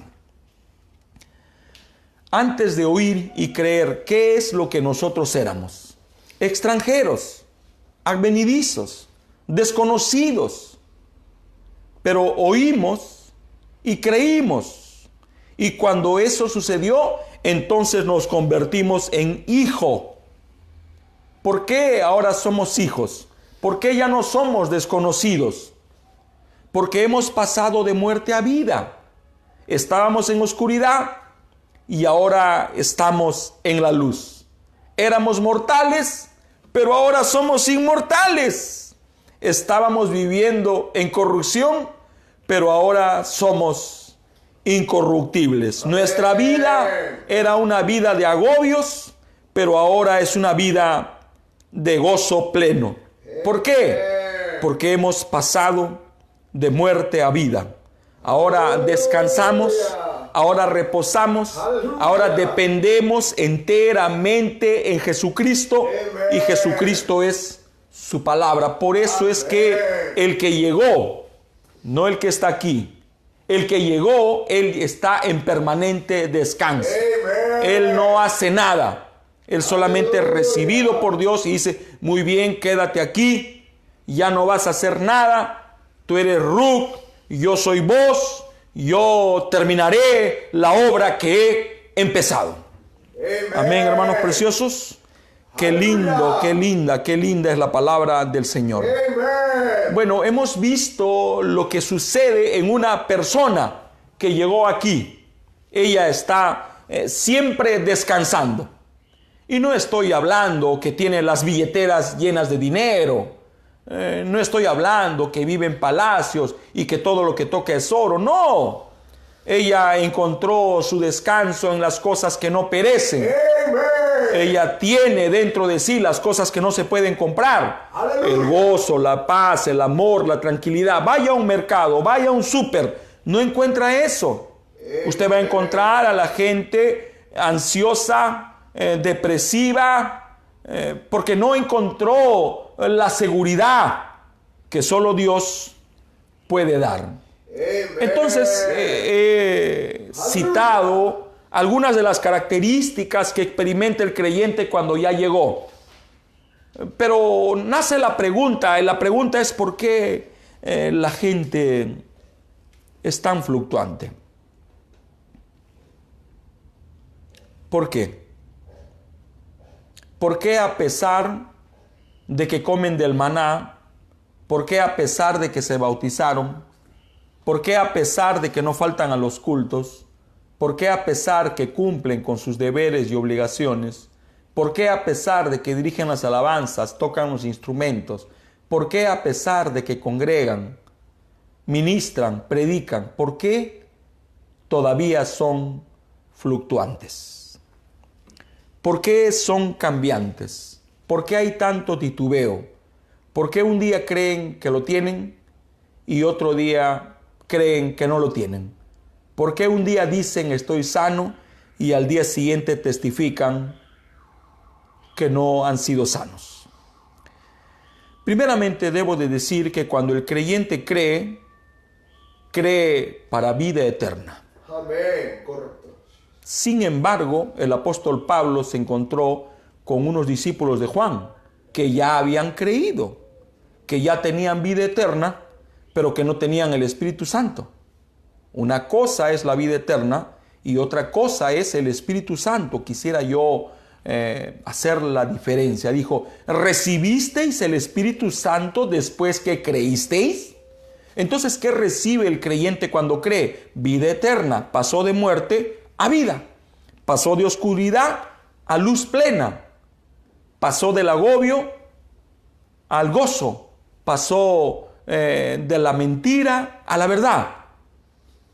Antes de oír y creer, ¿qué es lo que nosotros éramos? Extranjeros, advenedizos, desconocidos. Pero oímos y creímos. Y cuando eso sucedió, entonces nos convertimos en hijo. ¿Por qué ahora somos hijos? ¿Por qué ya no somos desconocidos? Porque hemos pasado de muerte a vida. Estábamos en oscuridad y ahora estamos en la luz. Éramos mortales, pero ahora somos inmortales. Estábamos viviendo en corrupción, pero ahora somos incorruptibles. Nuestra vida era una vida de agobios, pero ahora es una vida de gozo pleno. ¿Por qué? Porque hemos pasado de muerte a vida. Ahora descansamos, ahora reposamos, ahora dependemos enteramente en Jesucristo y Jesucristo es su palabra. Por eso es que el que llegó, no el que está aquí, el que llegó, él está en permanente descanso. Él no hace nada. Él solamente es recibido por Dios y dice, muy bien, quédate aquí, ya no vas a hacer nada, tú eres Ruth, yo soy vos, yo terminaré la obra que he empezado. Amén, hermanos preciosos. Qué lindo, qué linda es la palabra del Señor. Bueno, hemos visto lo que sucede en una persona que llegó aquí. Ella está siempre descansando. Y no estoy hablando que tiene las billeteras llenas de dinero. No estoy hablando que vive en palacios y que todo lo que toca es oro. No. Ella encontró su descanso en las cosas que no perecen. Ella tiene dentro de sí las cosas que no se pueden comprar. El gozo, la paz, el amor, la tranquilidad. Vaya a un mercado, vaya a un súper. No encuentra eso. Usted va a encontrar a la gente ansiosa, depresiva, porque no encontró la seguridad que solo Dios puede dar. Entonces he citado algunas de las características que experimenta el creyente cuando ya llegó. Pero nace la pregunta, y la pregunta es ¿por qué la gente es tan fluctuante? ¿Por qué? ¿Por qué a pesar de que comen del maná? ¿Por qué a pesar de que se bautizaron? ¿Por qué a pesar de que no faltan a los cultos? ¿Por qué a pesar que cumplen con sus deberes y obligaciones? ¿Por qué a pesar de que dirigen las alabanzas, tocan los instrumentos? ¿Por qué a pesar de que congregan, ministran, predican? ¿Por qué todavía son fluctuantes? ¿Por qué son cambiantes? ¿Por qué hay tanto titubeo? ¿Por qué un día creen que lo tienen y otro día creen que no lo tienen? ¿Por qué un día dicen estoy sano y al día siguiente testifican que no han sido sanos? Primeramente debo de decir que cuando el creyente cree, cree para vida eterna. Amén, correcto. Sin embargo, el apóstol Pablo se encontró con unos discípulos de Juan que ya habían creído, que ya tenían vida eterna, pero que no tenían el Espíritu Santo. Una cosa es la vida eterna y otra cosa es el Espíritu Santo. Quisiera yo hacer la diferencia. Dijo, ¿recibisteis el Espíritu Santo después que creísteis? Entonces, ¿qué recibe el creyente cuando cree? Vida eterna. Pasó de muerte a vida. Pasó de oscuridad a luz plena. Pasó del agobio al gozo. Pasó de la mentira a la verdad.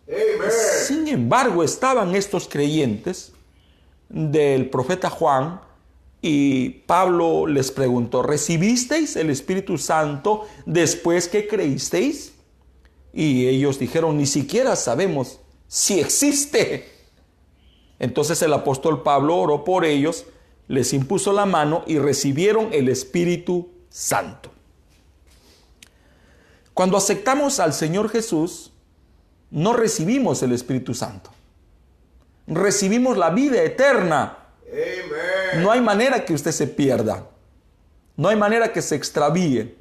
Amen. Sin embargo, estaban estos creyentes del profeta Juan y Pablo les preguntó, ¿recibisteis el Espíritu Santo después que creísteis? Y ellos dijeron, ni siquiera sabemos si existe. Entonces el apóstol Pablo oró por ellos, les impuso la mano y recibieron el Espíritu Santo. Cuando aceptamos al Señor Jesús, no recibimos el Espíritu Santo. Recibimos la vida eterna. Amen. No hay manera que usted se pierda. No hay manera que se extravíe.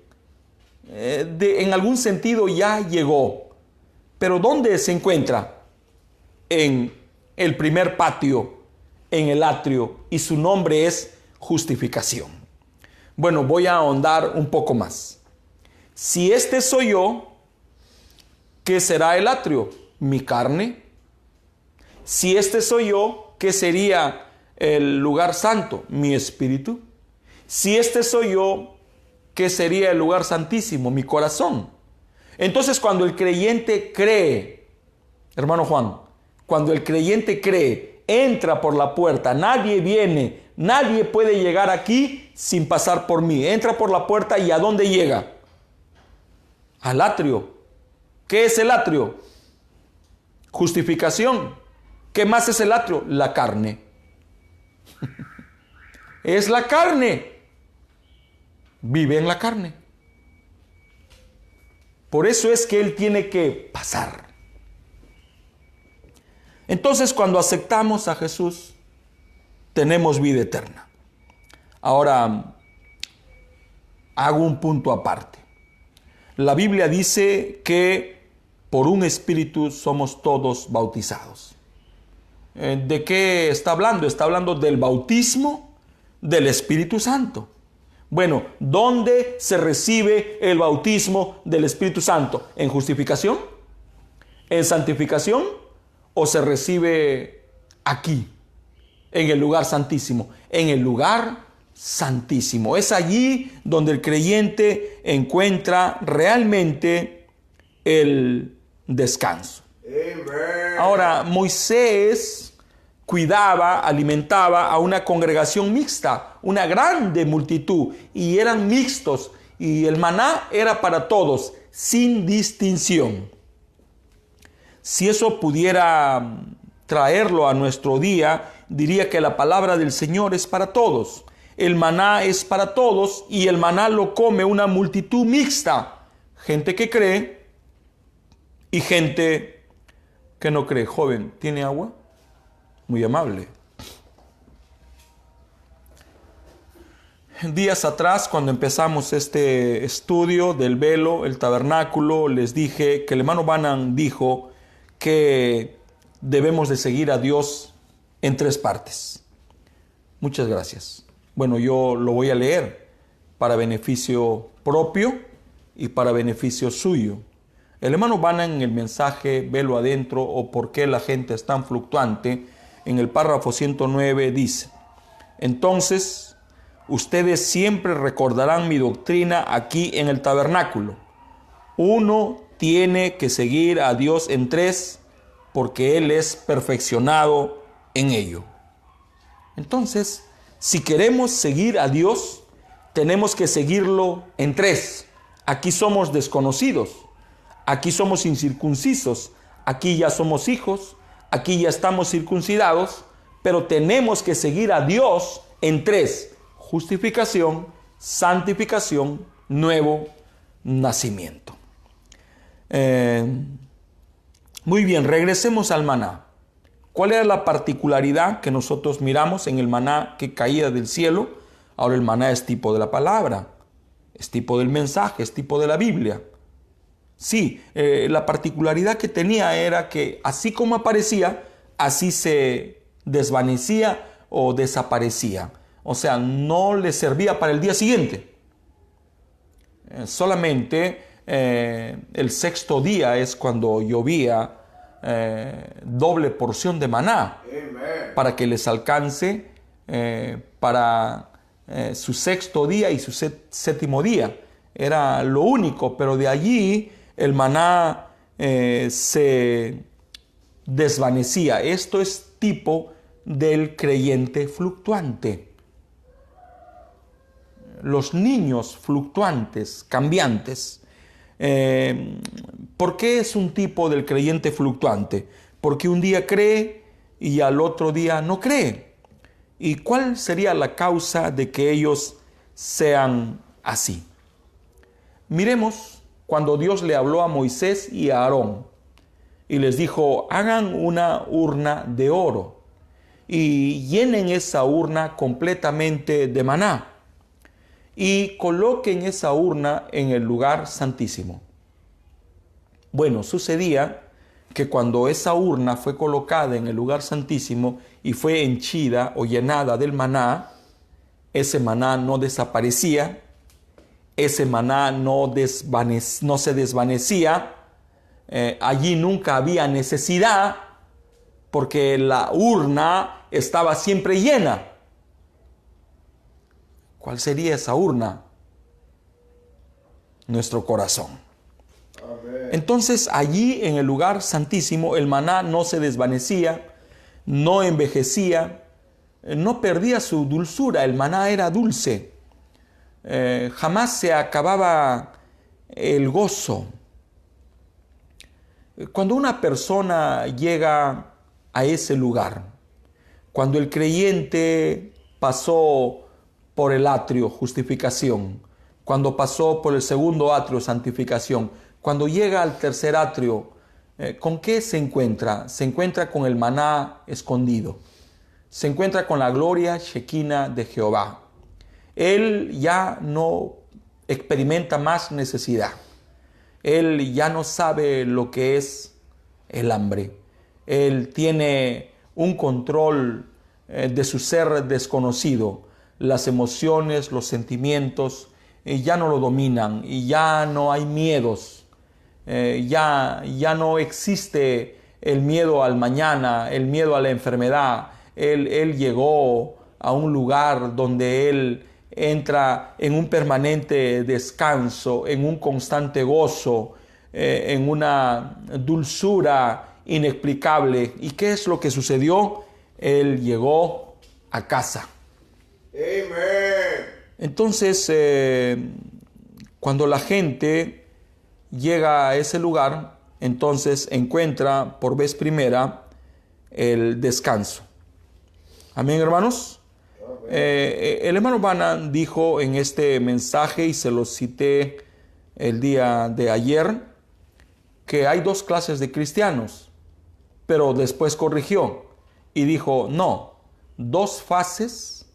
En algún sentido ya llegó. Pero ¿dónde se encuentra? En el primer patio, en el atrio, y su nombre es justificación. Bueno, voy a ahondar un poco más. Si este soy yo, ¿qué será el atrio? Mi carne. Si este soy yo, ¿qué sería el lugar santo? Mi espíritu. Si este soy yo, ¿qué sería el lugar santísimo? Mi corazón. Entonces, cuando el creyente cree, hermano Juan, cuando el creyente cree, entra por la puerta, nadie viene, nadie puede llegar aquí sin pasar por mí. Entra por la puerta y ¿a dónde llega? Al atrio. ¿Qué es el atrio? Justificación. ¿Qué más es el atrio? La carne. Es la carne. Vive en la carne. Por eso es que él tiene que pasar. Entonces, cuando aceptamos a Jesús, tenemos vida eterna. Ahora, hago un punto aparte. La Biblia dice que por un espíritu somos todos bautizados. ¿De qué está hablando? Está hablando del bautismo del Espíritu Santo. Bueno, ¿dónde se recibe el bautismo del Espíritu Santo? ¿En justificación? ¿En santificación? ¿O se recibe aquí, en el lugar santísimo? En el lugar santísimo. Es allí donde el creyente encuentra realmente el descanso. Amen. Ahora, Moisés cuidaba, alimentaba a una congregación mixta, una grande multitud, y eran mixtos, y el maná era para todos, sin distinción. Si eso pudiera traerlo a nuestro día, diría que la palabra del Señor es para todos. El maná es para todos y el maná lo come una multitud mixta. Gente que cree y gente que no cree. Joven, ¿tiene agua? Muy amable. Días atrás, cuando empezamos este estudio del velo, el tabernáculo, les dije que el hermano Branham dijo que debemos de seguir a Dios en 3 partes. Muchas gracias. Bueno, yo lo voy a leer para beneficio propio y para beneficio suyo. El hermano Branham en el mensaje Velo Adentro o por qué la gente es tan fluctuante, en el párrafo 109 dice: entonces, ustedes siempre recordarán mi doctrina aquí en el tabernáculo. Uno tiene que seguir a Dios en 3 porque Él es perfeccionado en ello. Entonces, si queremos seguir a Dios, tenemos que seguirlo en 3. Aquí somos desconocidos, aquí somos incircuncisos, aquí ya somos hijos, aquí ya estamos circuncidados, pero tenemos que seguir a Dios en 3. Justificación, santificación, nuevo nacimiento. Muy bien, regresemos al maná. ¿Cuál era la particularidad que nosotros miramos en el maná que caía del cielo? Ahora el maná es tipo de la palabra, es tipo del mensaje, es tipo de la Biblia. Sí, la particularidad que tenía era que así como aparecía, así se desvanecía o desaparecía. O sea, no le servía para el día siguiente. Solamente el sexto día es cuando llovía doble porción de maná. Amen. Para que les alcance para su sexto día y su séptimo día. Era lo único, pero de allí el maná se desvanecía. Esto es tipo del creyente fluctuante. Los niños fluctuantes, cambiantes. ¿Por qué es un tipo del creyente fluctuante? Porque un día cree y al otro día no cree. ¿Y cuál sería la causa de que ellos sean así? Miremos cuando Dios le habló a Moisés y a Aarón y les dijo: hagan una urna de oro y llenen esa urna completamente de maná y coloquen esa urna en el lugar santísimo. Bueno, sucedía que cuando esa urna fue colocada en el lugar santísimo y fue henchida o llenada del maná, ese maná no desaparecía, ese maná no se desvanecía, allí nunca había necesidad porque la urna estaba siempre llena. ¿Cuál sería esa urna? Nuestro corazón. Amén. Entonces allí en el lugar santísimo el maná no se desvanecía, no envejecía, no perdía su dulzura, el maná era dulce. Jamás se acababa el gozo. Cuando una persona llega a ese lugar, cuando el creyente pasó por el atrio, justificación, cuando pasó por el segundo atrio, santificación, cuando llega al tercer atrio, ¿con qué se encuentra? Se encuentra con el maná escondido, se encuentra con la gloria Shekinah de Jehová. Él ya no experimenta más necesidad. Él ya no sabe lo que es el hambre. Él tiene un control de su ser desconocido. Las emociones, los sentimientos ya no lo dominan y ya no hay miedos. Ya no existe el miedo al mañana, el miedo a la enfermedad. Él llegó a un lugar donde él entra en un permanente descanso, en un constante gozo, en una dulzura inexplicable. ¿Y qué es lo que sucedió? Él llegó a casa. Amén. Entonces, cuando la gente llega a ese lugar, entonces encuentra por vez primera el descanso. Amén, hermanos. El hermano Branham dijo en este mensaje, y se lo cité el día de ayer, que hay dos clases de cristianos, pero después corrigió y dijo, no, dos fases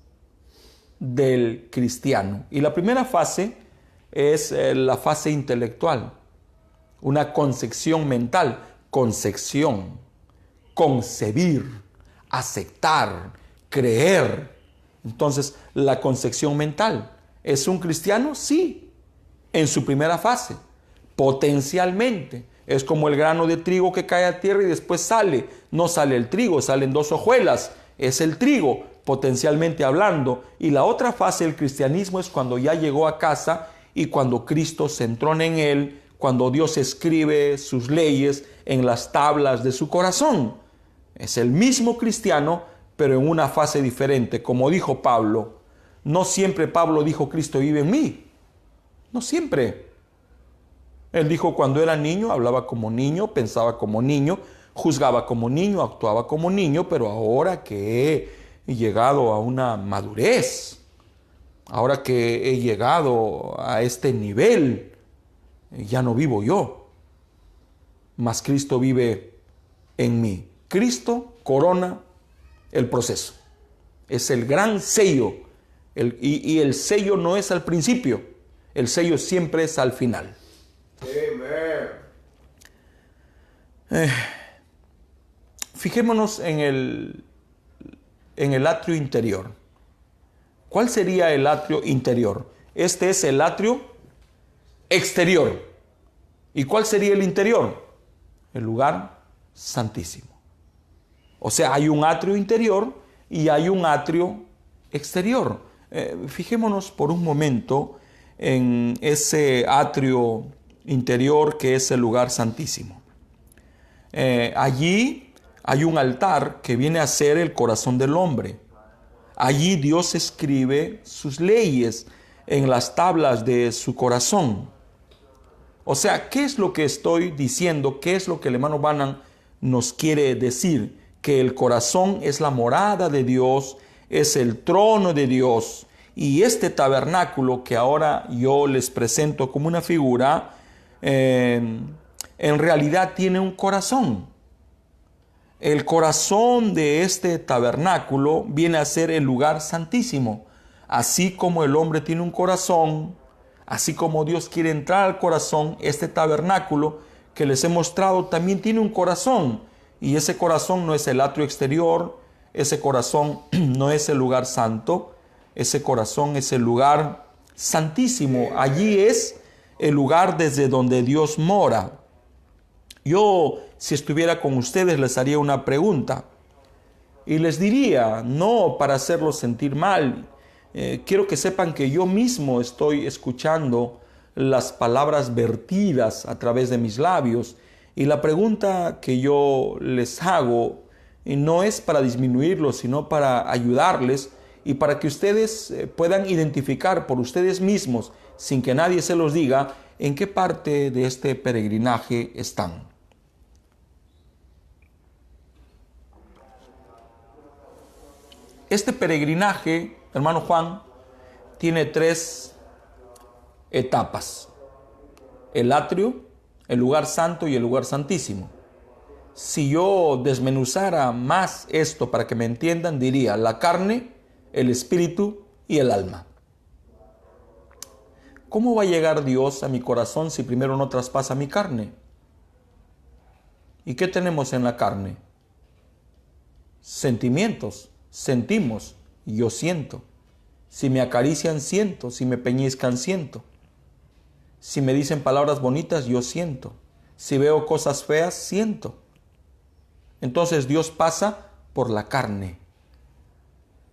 del cristiano. Y la primera fase es la fase intelectual, una concepción mental, concepción, concebir, aceptar, creer. Entonces, la concepción mental. ¿Es un cristiano? Sí, en su primera fase, potencialmente. Es como el grano de trigo que cae a tierra y después sale. No sale el trigo, salen dos hojuelas. Es el trigo, potencialmente hablando. Y la otra fase del cristianismo es cuando ya llegó a casa y cuando Cristo se entrona en él, cuando Dios escribe sus leyes en las tablas de su corazón. Es el mismo cristiano, pero en una fase diferente. Como dijo Pablo, no siempre Pablo dijo Cristo vive en mí. No siempre. Él dijo cuando era niño, hablaba como niño, pensaba como niño, juzgaba como niño, actuaba como niño, pero ahora que he llegado a una madurez, ahora que he llegado a este nivel, ya no vivo yo, mas Cristo vive en mí. Cristo corona el proceso. Es el gran sello. Y el sello no es al principio. El sello siempre es al final. Fijémonos en el atrio interior. ¿Cuál sería el atrio interior? Este es el atrio exterior. ¿Y cuál sería el interior? El lugar santísimo. O sea, hay un atrio interior y hay un atrio exterior. Fijémonos por un momento en ese atrio interior que es el lugar santísimo. Allí hay un altar que viene a ser el corazón del hombre. Allí Dios escribe sus leyes en las tablas de su corazón. O sea, ¿qué es lo que estoy diciendo? ¿Qué es lo que el hermano Branham nos quiere decir? Que el corazón es la morada de Dios, es el trono de Dios. Y este tabernáculo que ahora yo les presento como una figura, en realidad tiene un corazón. El corazón de este tabernáculo viene a ser el lugar santísimo. Así como el hombre tiene un corazón, así como Dios quiere entrar al corazón, este tabernáculo que les he mostrado también tiene un corazón. Y ese corazón no es el atrio exterior, ese corazón no es el lugar santo, ese corazón es el lugar santísimo. Allí es el lugar desde donde Dios mora. Yo, si estuviera con ustedes, les haría una pregunta y les diría, no para hacerlos sentir mal, quiero que sepan que yo mismo estoy escuchando las palabras vertidas a través de mis labios, y la pregunta que yo les hago no es para disminuirlos, sino para ayudarles y para que ustedes puedan identificar por ustedes mismos, sin que nadie se los diga, en qué parte de este peregrinaje están. Este peregrinaje, hermano Juan, tiene 3 etapas: el atrio, el lugar santo y el lugar santísimo. Si yo desmenuzara más esto para que me entiendan, diría la carne, el espíritu y el alma. ¿Cómo va a llegar Dios a mi corazón si primero no traspasa mi carne? ¿Y qué tenemos en la carne? Sentimientos. Sentimos, yo siento. Si me acarician, siento. Si me peñizcan, siento. Si me dicen palabras bonitas, yo siento. Si veo cosas feas, siento. Entonces Dios pasa por la carne.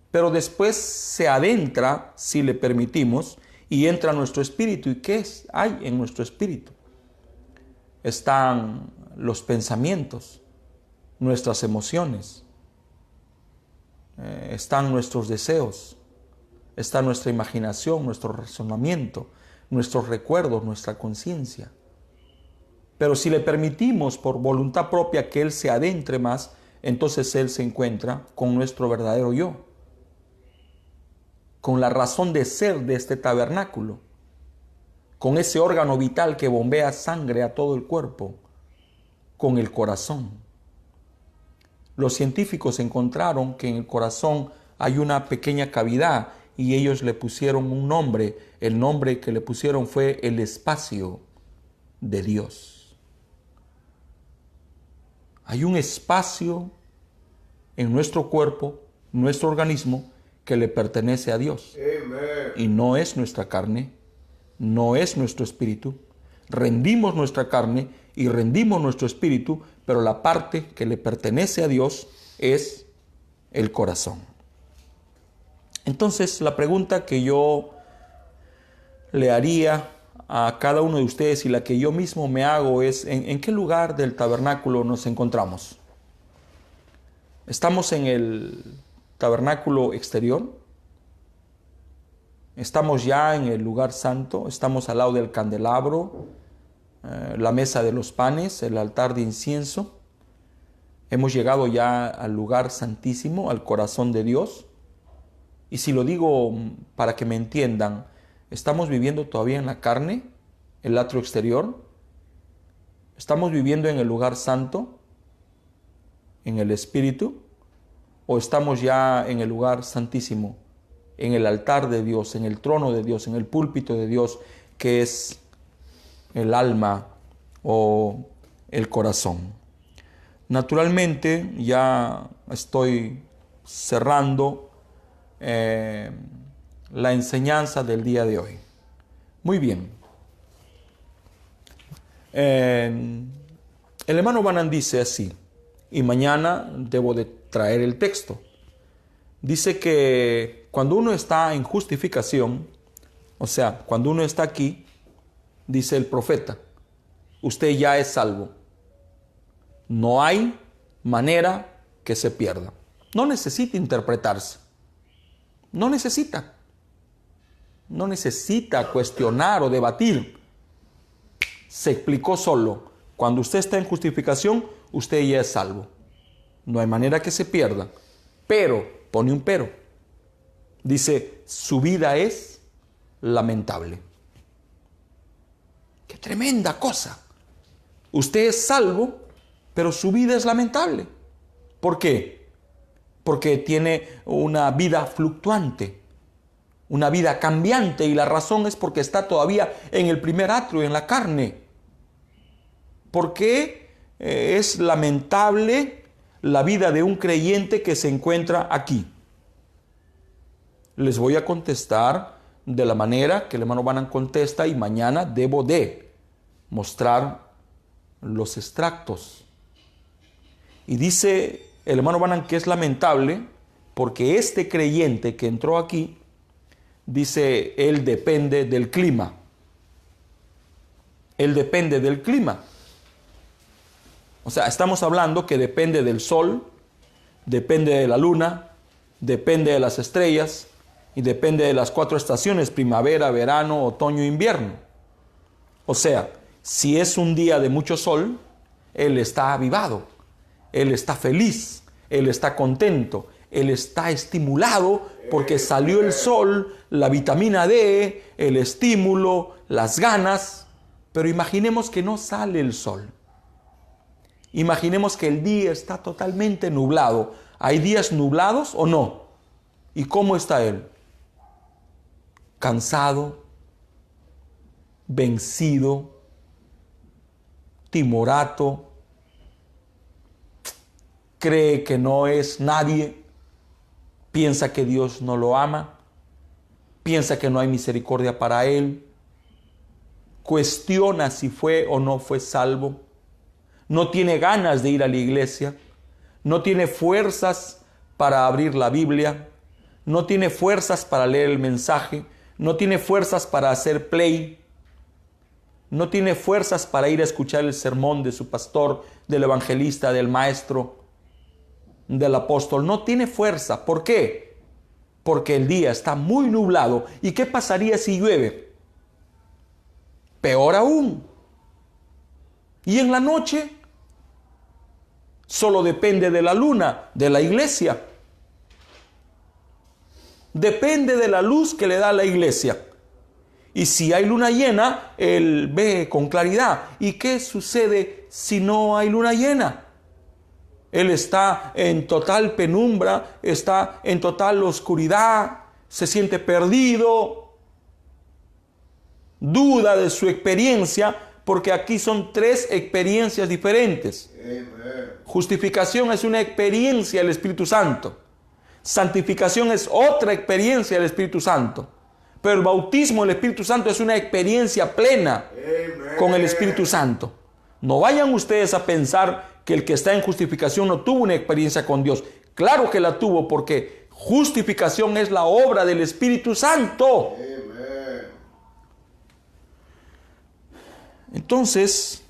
Pero después se adentra, si le permitimos, y entra a nuestro espíritu. ¿Y qué hay en nuestro espíritu? Están los pensamientos, nuestras emociones, están nuestros deseos, está nuestra imaginación, nuestro razonamiento, nuestros recuerdos, nuestra conciencia. Pero si le permitimos por voluntad propia que Él se adentre más, entonces Él se encuentra con nuestro verdadero yo, con la razón de ser de este tabernáculo, con ese órgano vital que bombea sangre a todo el cuerpo, con el corazón. Los científicos encontraron que en el corazón hay una pequeña cavidad y ellos le pusieron un nombre. El nombre que le pusieron fue el espacio de Dios. Hay un espacio en nuestro cuerpo, nuestro organismo, que le pertenece a Dios. Amen. Y no es nuestra carne, no es nuestro espíritu. Rendimos nuestra carne y rendimos nuestro espíritu, pero la parte que le pertenece a Dios es el corazón. Entonces, la pregunta que yo le haría a cada uno de ustedes y la que yo mismo me hago es: ¿en qué lugar del tabernáculo nos encontramos? ¿Estamos en el tabernáculo exterior? ¿Estamos ya en el lugar santo? ¿Estamos al lado del candelabro, la mesa de los panes, el altar de incienso? ¿Hemos llegado ya al lugar santísimo, al corazón de Dios? Y si lo digo para que me entiendan, ¿estamos viviendo todavía en la carne, el atrio exterior? ¿Estamos viviendo en el lugar santo? en el Espíritu o estamos ya en el lugar santísimo, en el altar de Dios, en el trono de Dios, en el púlpito de Dios, que es el alma o el corazón? Naturalmente, ya estoy cerrando la enseñanza del día de hoy. Muy bien. El hermano Branham dice así, y mañana debo de traer el texto. Dice que cuando uno está en justificación, o sea, cuando uno está aquí, dice el profeta, usted ya es salvo. No hay manera que se pierda. No necesita interpretarse. No necesita cuestionar o debatir. Se explicó solo. Cuando usted está en justificación, usted ya es salvo. No hay manera que se pierda. Pero, pone un pero. Dice, su vida es lamentable. ¡Qué tremenda cosa! Usted es salvo, pero su vida es lamentable. ¿Por qué? Porque tiene una vida fluctuante, una vida cambiante, y la razón es porque está todavía en el primer atrio, en la carne. ¿Por qué es lamentable la vida de un creyente que se encuentra aquí? Les voy a contestar de la manera que el hermano Branham contesta, y mañana debo de mostrar los extractos. Y dice el hermano Branham que es lamentable porque este creyente que entró aquí, dice, él depende del clima. Él depende del clima. O sea, estamos hablando que depende del sol, depende de la luna, depende de las estrellas y depende de las 4 estaciones, primavera, verano, otoño, invierno. O sea, si es un día de mucho sol, él está avivado, él está feliz, él está contento, él está estimulado porque salió el sol, la vitamina D, el estímulo, las ganas. Pero imaginemos que no sale el sol. Imaginemos que el día está totalmente nublado. ¿Hay días nublados o no? ¿Y cómo está él? Cansado, vencido, timorato, cree que no es nadie, piensa que Dios no lo ama, piensa que no hay misericordia para él, cuestiona si fue o no fue salvo, no tiene ganas de ir a la iglesia, no tiene fuerzas para abrir la Biblia, no tiene fuerzas para leer el mensaje, no tiene fuerzas para hacer play, no tiene fuerzas para ir a escuchar el sermón de su pastor, del evangelista, del maestro, del apóstol. No tiene fuerza. ¿Por qué? Porque el día está muy nublado. ¿Y qué pasaría si llueve? Peor aún. Y en la noche solo depende de la luna, de la iglesia. Depende de la luz que le da la iglesia. Y si hay luna llena, él ve con claridad. ¿Y qué sucede si no hay luna llena? Él está en total penumbra, está en total oscuridad, se siente perdido, duda de su experiencia, porque aquí son 3 experiencias diferentes. Amen. Justificación es una experiencia del Espíritu Santo. Santificación es otra experiencia del Espíritu Santo. Pero el bautismo del Espíritu Santo es una experiencia plena con el Espíritu Santo. No vayan ustedes a pensar que el que está en justificación no tuvo una experiencia con Dios. Claro que la tuvo, porque justificación es la obra del Espíritu Santo. Entonces,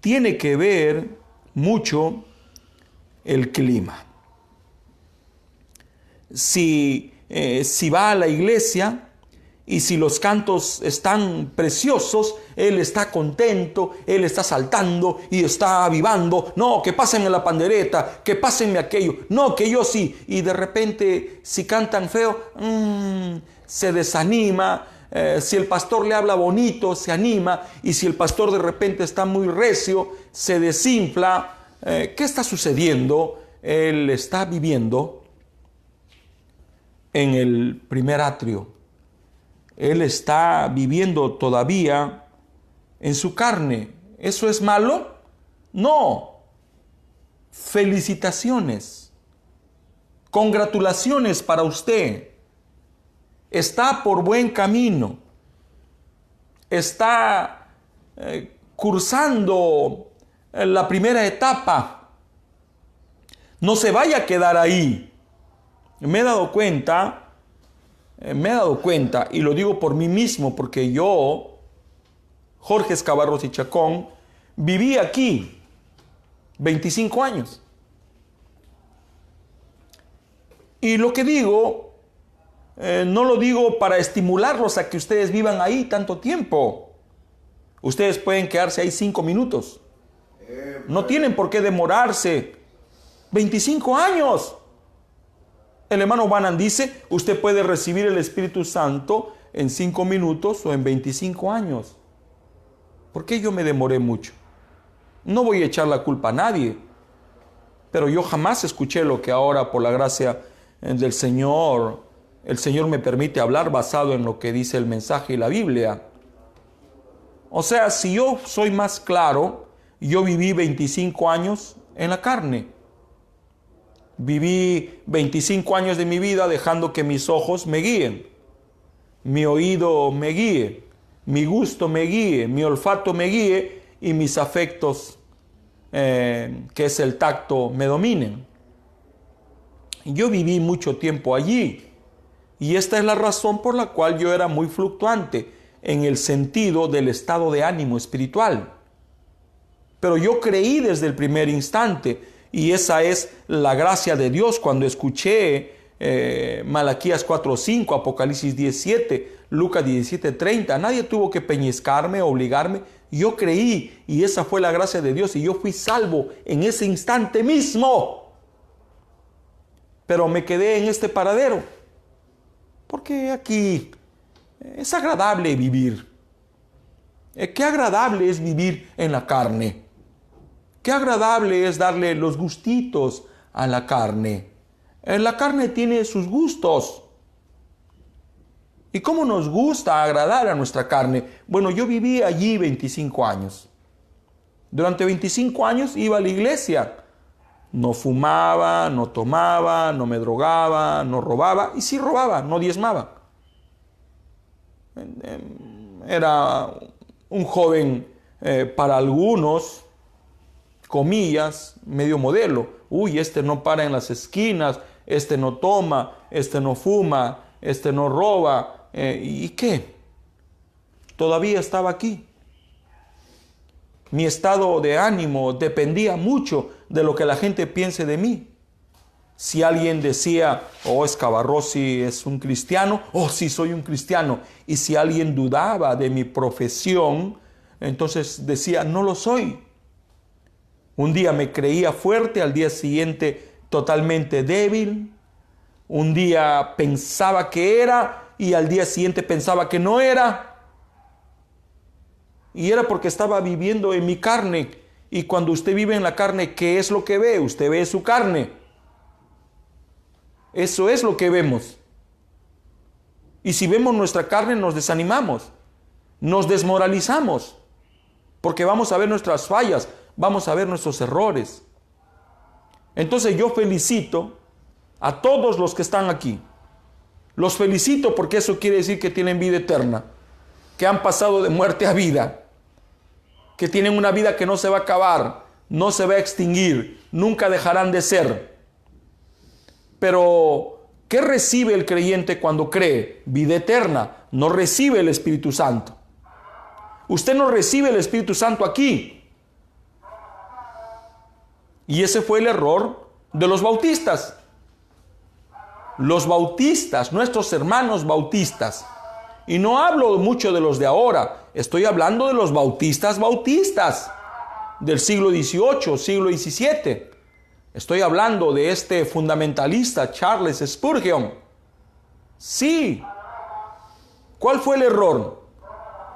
tiene que ver mucho el clima. Si va a la iglesia y si los cantos están preciosos, él está contento, él está saltando y está avivando. No, que pásenme la pandereta, que pásenme aquello. No, que yo sí. Y de repente, si cantan feo, se desanima. Si el pastor le habla bonito, se anima. Y si el pastor de repente está muy recio, se desinfla, ¿qué está sucediendo? Él está viviendo en el primer atrio. Él está viviendo todavía en su carne. ¿Eso es malo? No. Felicitaciones. Congratulaciones para usted. Está por buen camino. Está cursando la primera etapa. No se vaya a quedar ahí. Me he dado cuenta, y lo digo por mí mismo, porque yo, Jorge Escabarros y Chacón, viví aquí 25 años. Y lo que digo, no lo digo para estimularlos a que ustedes vivan ahí tanto tiempo. Ustedes pueden quedarse ahí 5 minutos. No tienen por qué demorarse 25 años. El hermano Banan dice, usted puede recibir el Espíritu Santo en 5 minutos o en 25 años. ¿Por qué yo me demoré mucho? No voy a echar la culpa a nadie, pero yo jamás escuché lo que ahora, por la gracia del Señor, el Señor me permite hablar basado en lo que dice el mensaje y la Biblia. O sea, si yo soy más claro, yo viví 25 años en la carne. Viví 25 años de mi vida dejando que mis ojos me guíen, mi oído me guíe, mi gusto me guíe, mi olfato me guíe y mis afectos, que es el tacto, me dominen. Yo viví mucho tiempo allí y esta es la razón por la cual yo era muy fluctuante en el sentido del estado de ánimo espiritual. Pero yo creí desde el primer instante. Y esa es la gracia de Dios. Cuando escuché Malaquías 4:5, Apocalipsis 17, Lucas 17:30, nadie tuvo que peñiscarme, obligarme. Yo creí y esa fue la gracia de Dios y yo fui salvo en ese instante mismo. Pero me quedé en este paradero porque aquí es agradable vivir. Qué agradable es vivir en la carne. Qué agradable es darle los gustitos a la carne. La carne tiene sus gustos. ¿Y cómo nos gusta agradar a nuestra carne? Bueno, yo viví allí 25 años. Durante 25 años iba a la iglesia. No fumaba, no tomaba, no me drogaba, no robaba. Y sí robaba, no diezmaba. Era un joven para algunos, comillas, medio modelo. Uy, este no para en las esquinas, este no toma, este no fuma, este no roba. ¿Y qué? Todavía estaba aquí. Mi estado de ánimo dependía mucho de lo que la gente piense de mí. Si alguien decía, oh, Escabarrosi es un cristiano, oh, sí, soy un cristiano. Y si alguien dudaba de mi profesión, entonces decía, no lo soy. Un día me creía fuerte, al día siguiente totalmente débil. Un día pensaba que era y al día siguiente pensaba que no era. Y era porque estaba viviendo en mi carne. Y cuando usted vive en la carne, ¿qué es lo que ve? Usted ve su carne. Eso es lo que vemos. Y si vemos nuestra carne, nos desanimamos, nos desmoralizamos, porque vamos a ver nuestras fallas, vamos a ver nuestros errores. Entonces yo felicito a todos los que están aquí. Los felicito porque eso quiere decir que tienen vida eterna, que han pasado de muerte a vida, que tienen una vida que no se va a acabar, no se va a extinguir, nunca dejarán de ser. Pero, ¿qué recibe el creyente cuando cree? Vida eterna. No recibe el Espíritu Santo. Usted no recibe el Espíritu Santo aquí. Y ese fue el error de los bautistas. Los bautistas, nuestros hermanos bautistas. Y no hablo mucho de los de ahora. Estoy hablando de los bautistas del siglo XVIII, siglo XVII. Estoy hablando de este fundamentalista Charles Spurgeon. Sí. ¿Cuál fue el error?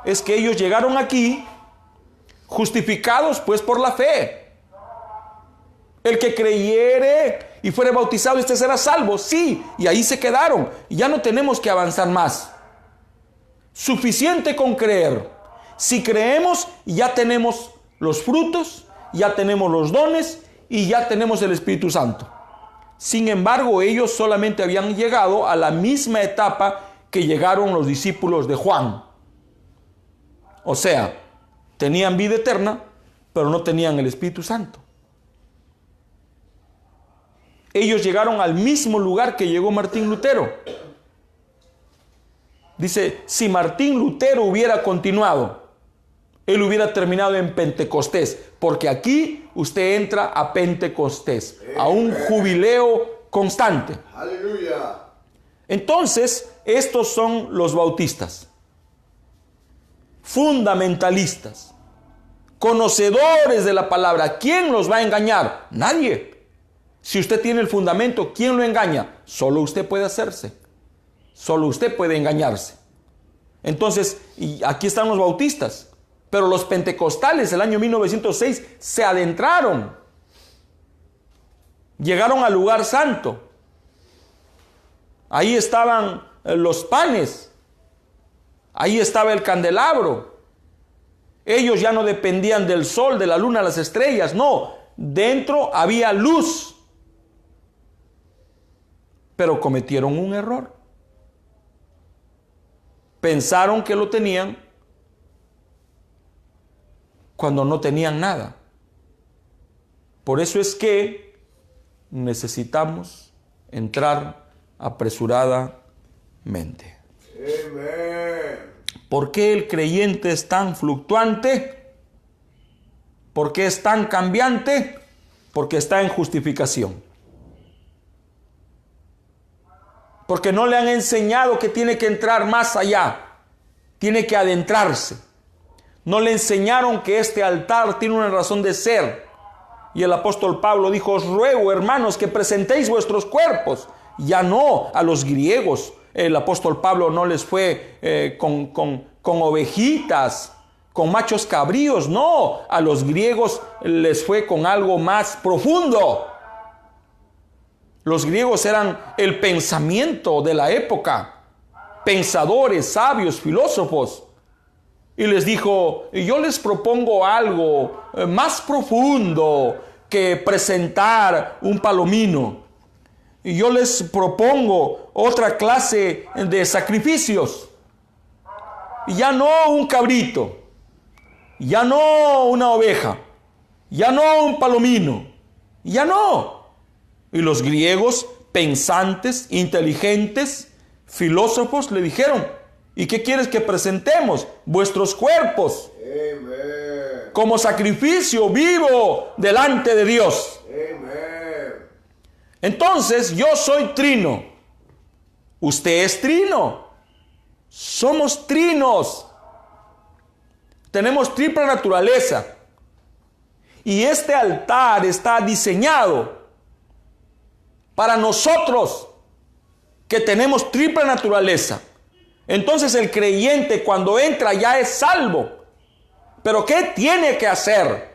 Es que ellos llegaron aquí justificados pues por la fe. El que creyere y fuere bautizado, este será salvo. Sí, y ahí se quedaron. Ya no tenemos que avanzar más. Suficiente con creer. Si creemos, ya tenemos los frutos, ya tenemos los dones y ya tenemos el Espíritu Santo. Sin embargo, ellos solamente habían llegado a la misma etapa que llegaron los discípulos de Juan. O sea, tenían vida eterna, pero no tenían el Espíritu Santo. Ellos llegaron al mismo lugar que llegó Martín Lutero. Dice, si Martín Lutero hubiera continuado, él hubiera terminado en Pentecostés, porque aquí usted entra a Pentecostés, a un jubileo constante. Aleluya. Entonces, estos son los bautistas, fundamentalistas, conocedores de la palabra. ¿Quién los va a engañar? Nadie. Si usted tiene el fundamento, ¿quién lo engaña? Solo usted puede hacerse. Solo usted puede engañarse. Entonces, y aquí están los bautistas. Pero los pentecostales, el año 1906, se adentraron. Llegaron al lugar santo. Ahí estaban los panes. Ahí estaba el candelabro. Ellos ya no dependían del sol, de la luna, las estrellas. No, dentro había luz. Pero cometieron un error. Pensaron que lo tenían cuando no tenían nada. Por eso es que necesitamos entrar apresuradamente. Amén. ¿Por qué el creyente es tan fluctuante? ¿Por qué es tan cambiante? Porque está en justificación. Porque no le han enseñado que tiene que entrar más allá. Tiene que adentrarse. No le enseñaron que este altar tiene una razón de ser. Y el apóstol Pablo dijo, os ruego, hermanos, que presentéis vuestros cuerpos. Ya no a los griegos. El apóstol Pablo no les fue con ovejitas, con machos cabríos. No, a los griegos les fue con algo más profundo. Los griegos eran el pensamiento de la época. Pensadores, sabios, filósofos. Y les dijo, yo les propongo algo más profundo que presentar un palomino. Y yo les propongo otra clase de sacrificios. Ya no un cabrito, ya no una oveja, ya no un palomino, ya no. Y los griegos, pensantes, inteligentes, filósofos, le dijeron, ¿y qué quieres que presentemos? Vuestros cuerpos. Amén. Como sacrificio vivo delante de Dios. Amén. Entonces, yo soy trino. Usted es trino. Somos trinos. Tenemos triple naturaleza. Y este altar está diseñado para nosotros que tenemos triple naturaleza. Entonces el creyente cuando entra ya es salvo. ¿Pero qué tiene que hacer?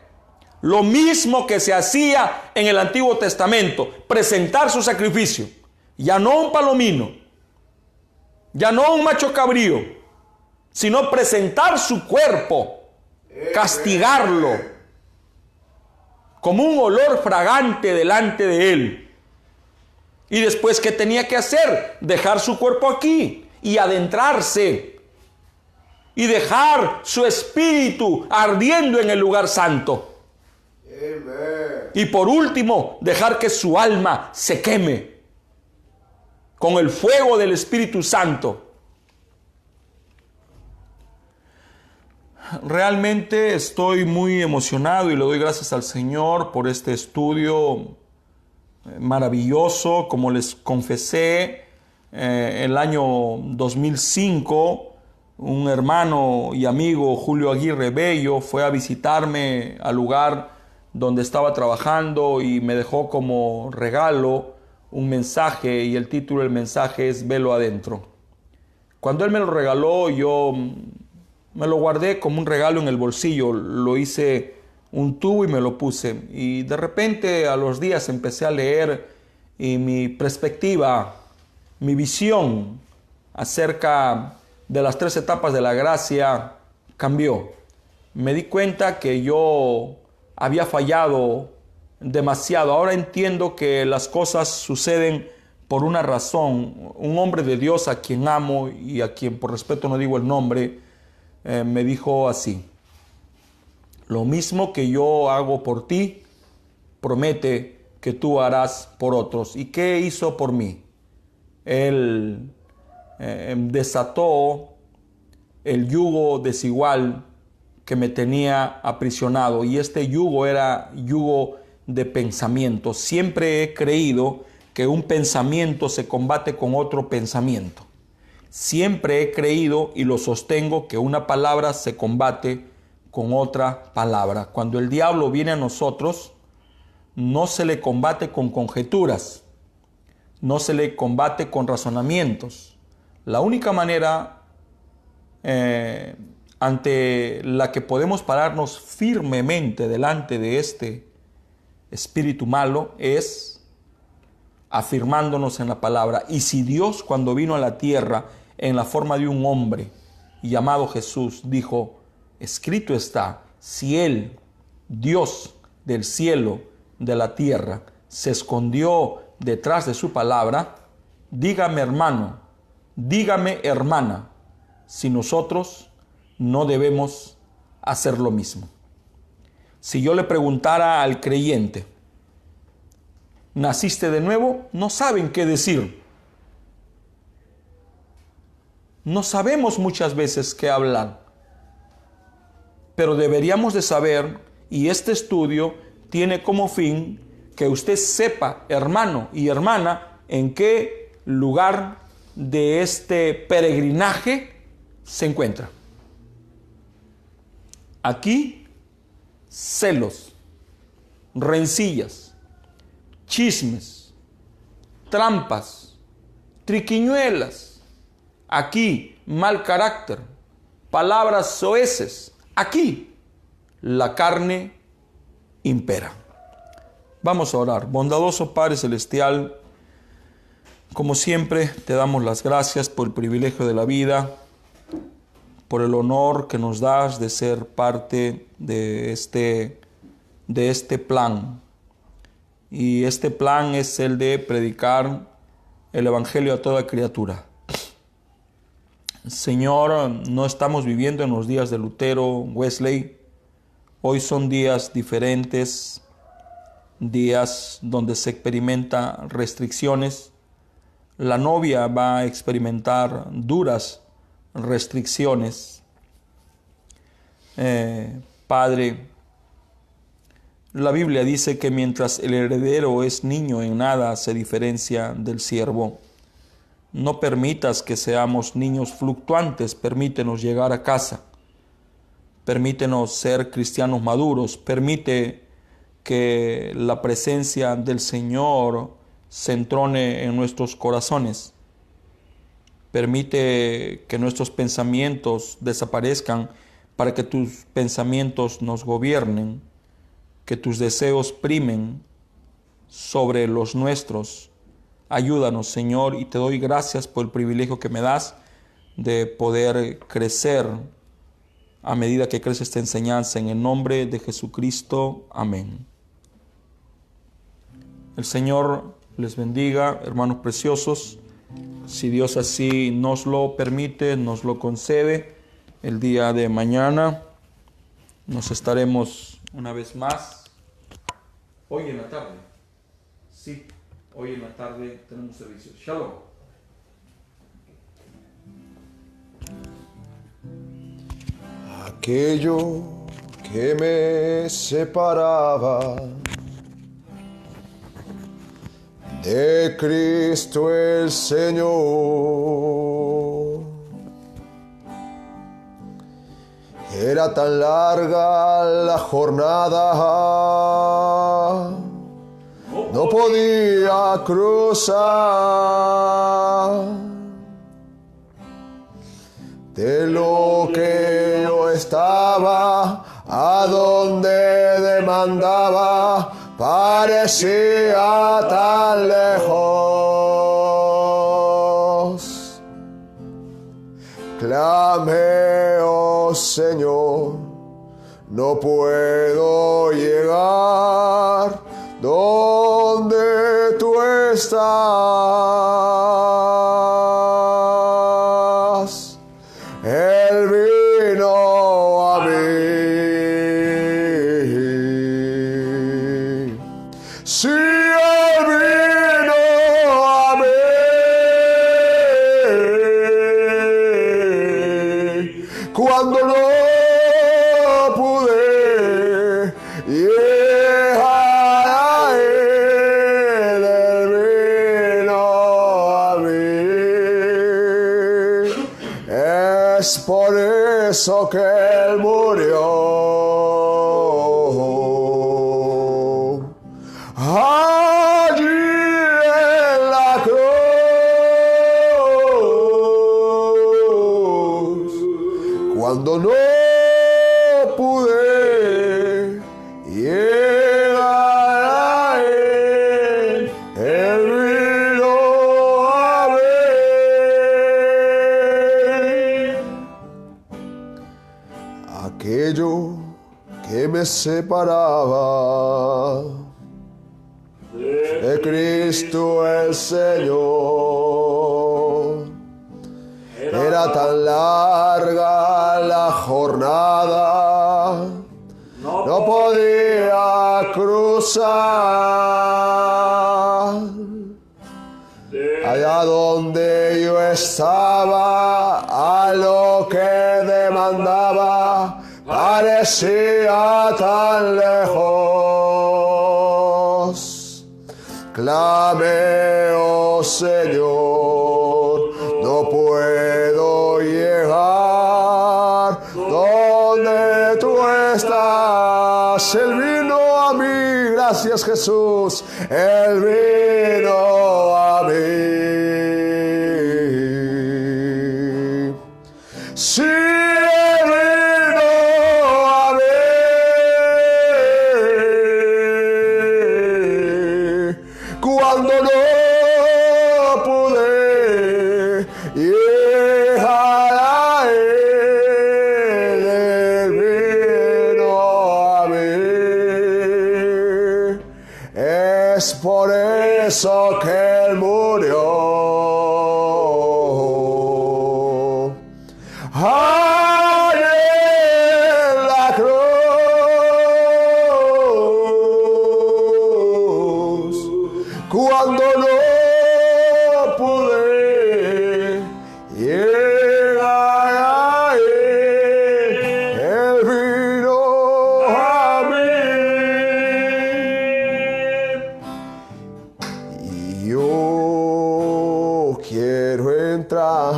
Lo mismo que se hacía en el Antiguo Testamento. Presentar su sacrificio. Ya no un palomino. Ya no un macho cabrío. Sino presentar su cuerpo. Castigarlo. Como un olor fragante delante de él. Y después, ¿qué tenía que hacer? Dejar su cuerpo aquí y adentrarse. Y dejar su espíritu ardiendo en el lugar santo. Amén. Y por último, dejar que su alma se queme con el fuego del Espíritu Santo. Realmente estoy muy emocionado y le doy gracias al Señor por este estudio maravilloso. Como les confesé, el año 2005, un hermano y amigo, Julio Aguirre Bello, fue a visitarme al lugar donde estaba trabajando y me dejó como regalo un mensaje, y el título del mensaje es Velo adentro. Cuando él me lo regaló, yo me lo guardé como un regalo en el bolsillo. Lo hice un tubo y me lo puse. Y de repente a los días empecé a leer y mi perspectiva, mi visión acerca de las 3 etapas de la gracia cambió. Me di cuenta que yo había fallado demasiado. Ahora entiendo que las cosas suceden por una razón. Un hombre de Dios a quien amo y a quien por respeto no digo el nombre, me dijo así: lo mismo que yo hago por ti, promete que tú harás por otros. ¿Y qué hizo por mí? Él desató el yugo desigual que me tenía aprisionado, y este yugo era yugo de pensamiento. Siempre he creído que un pensamiento se combate con otro pensamiento. Siempre he creído y lo sostengo que una palabra se combate con otra palabra. Cuando el diablo viene a nosotros, no se le combate con conjeturas, no se le combate con razonamientos. La única manera ante la que podemos pararnos firmemente delante de este espíritu malo es afirmándonos en la palabra. Y si Dios, cuando vino a la tierra en la forma de un hombre llamado Jesús, dijo: escrito está, si Él, Dios del cielo, de la tierra, se escondió detrás de su palabra, dígame hermano, dígame hermana, si nosotros no debemos hacer lo mismo. Si yo le preguntara al creyente: ¿naciste de nuevo? No saben qué decir. No sabemos muchas veces qué hablar. Pero deberíamos de saber, y este estudio tiene como fin que usted sepa, hermano y hermana, en qué lugar de este peregrinaje se encuentra. Aquí, celos, rencillas, chismes, trampas, triquiñuelas. Aquí, mal carácter, palabras soeces. Aquí, la carne impera. Vamos a orar. Bondadoso Padre Celestial, como siempre, te damos las gracias por el privilegio de la vida, por el honor que nos das de ser parte de este plan. Y este plan es el de predicar el Evangelio a toda criatura. Señor, no estamos viviendo en los días de Lutero, Wesley. Hoy son días diferentes, días donde se experimentan restricciones. La novia va a experimentar duras restricciones. Padre, la Biblia dice que mientras el heredero es niño, en nada se diferencia del siervo. No permitas que seamos niños fluctuantes, permítenos llegar a casa. Permítenos ser cristianos maduros, permite que la presencia del Señor se entrone en nuestros corazones. Permite que nuestros pensamientos desaparezcan para que tus pensamientos nos gobiernen, que tus deseos primen sobre los nuestros. Ayúdanos, Señor, y te doy gracias por el privilegio que me das de poder crecer a medida que crece esta enseñanza. En el nombre de Jesucristo. Amén. El Señor les bendiga, hermanos preciosos. Si Dios así nos lo permite, nos lo concede, el día de mañana nos estaremos una vez más. Hoy en la tarde. Sí, hoy en la tarde tenemos servicio. Shalom. Aquello que me separaba de Cristo el Señor era tan larga la jornada, no podía cruzar. De lo que yo estaba a donde demandaba, parecía tan lejos. Clamé, oh Señor, no puedo llegar donde tú estás. Él vino a mí. Sí, Él vino a mí. Cuando no pude llegar a Él, Él vino a mí. Es por eso que Él murió allí en la cruz. Cuando no pude llegar a Él, Él vino a mí. Aquello que me separaba de Cristo el Señor, era tan larga la jornada, no podía cruzar. Allá donde yo estaba, a lo que demandaba, parecía tan lejos. Clamé, oh Señor, no puedo llegar donde tú estás. Él vino a mí, gracias Jesús. Él vino a mí. Sí, Él vino a mí. Cuando no pude llegar a Él, Él vino a mí. Es por eso que Él murió allí en la cruz. Cuando no pude llegar a Él, Él vino a mí. Y yo quiero entrar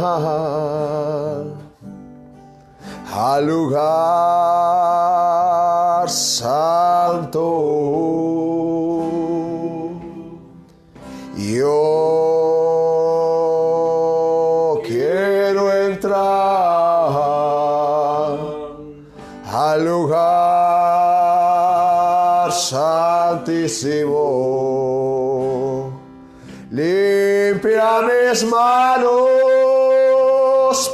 al lugar santo. Yo quiero entrar al lugar santísimo. Limpia mis manos,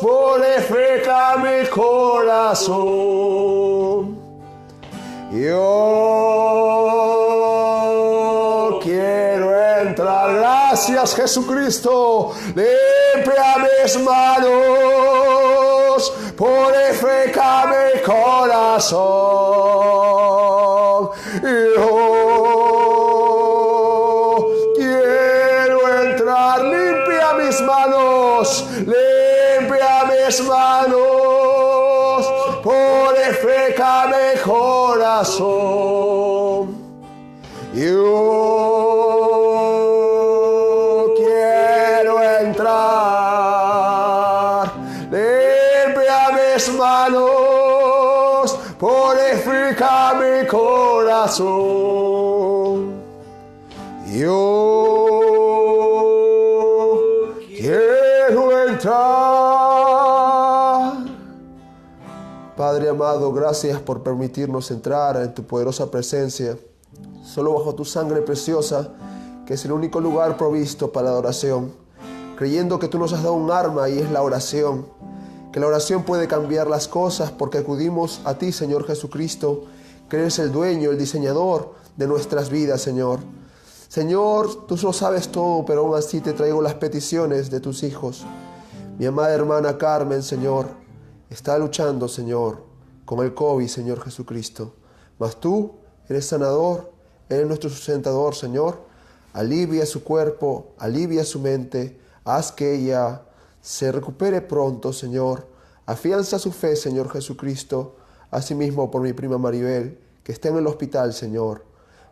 purifica mi corazón. Yo quiero entrar. Gracias, Jesucristo. Limpia mis manos, purifica mi corazón. Yo quiero entrar. Limpia mis manos, limpia mis manos, purifica mi corazón. Yo quiero entrar. Limpia mis manos, purifica mi corazón. Yo quiero entrar. Padre amado, gracias por permitirnos entrar en tu poderosa presencia, solo bajo tu sangre preciosa, que es el único lugar provisto para la adoración, creyendo que tú nos has dado un arma y es la oración, que la oración puede cambiar las cosas porque acudimos a ti, Señor Jesucristo, que eres el dueño, el diseñador de nuestras vidas, Señor. Señor, tú lo sabes todo, pero aún así te traigo las peticiones de tus hijos. Mi amada hermana Carmen, Señor, está luchando, Señor, con el COVID, Señor Jesucristo. Mas tú eres sanador, eres nuestro sustentador, Señor. Alivia su cuerpo, alivia su mente, haz que ella se recupere pronto, Señor. Afianza su fe, Señor Jesucristo. Asimismo por mi prima Maribel, que está en el hospital, Señor.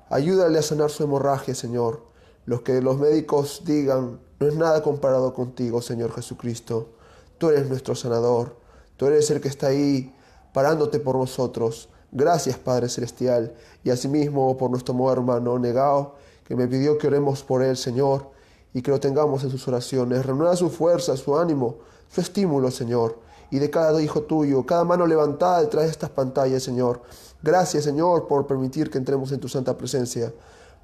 Ayúdale a sanar su hemorragia, Señor. Lo que los médicos digan no es nada comparado contigo, Señor Jesucristo. Tú eres nuestro sanador. Tú eres el que está ahí parándote por nosotros. Gracias, Padre Celestial. Y asimismo por nuestro amado hermano Negao, que me pidió que oremos por él, Señor, y que lo tengamos en sus oraciones. Renueva su fuerza, su ánimo, su estímulo, Señor. Y de cada hijo tuyo, cada mano levantada detrás de estas pantallas, Señor. Gracias, Señor, por permitir que entremos en tu santa presencia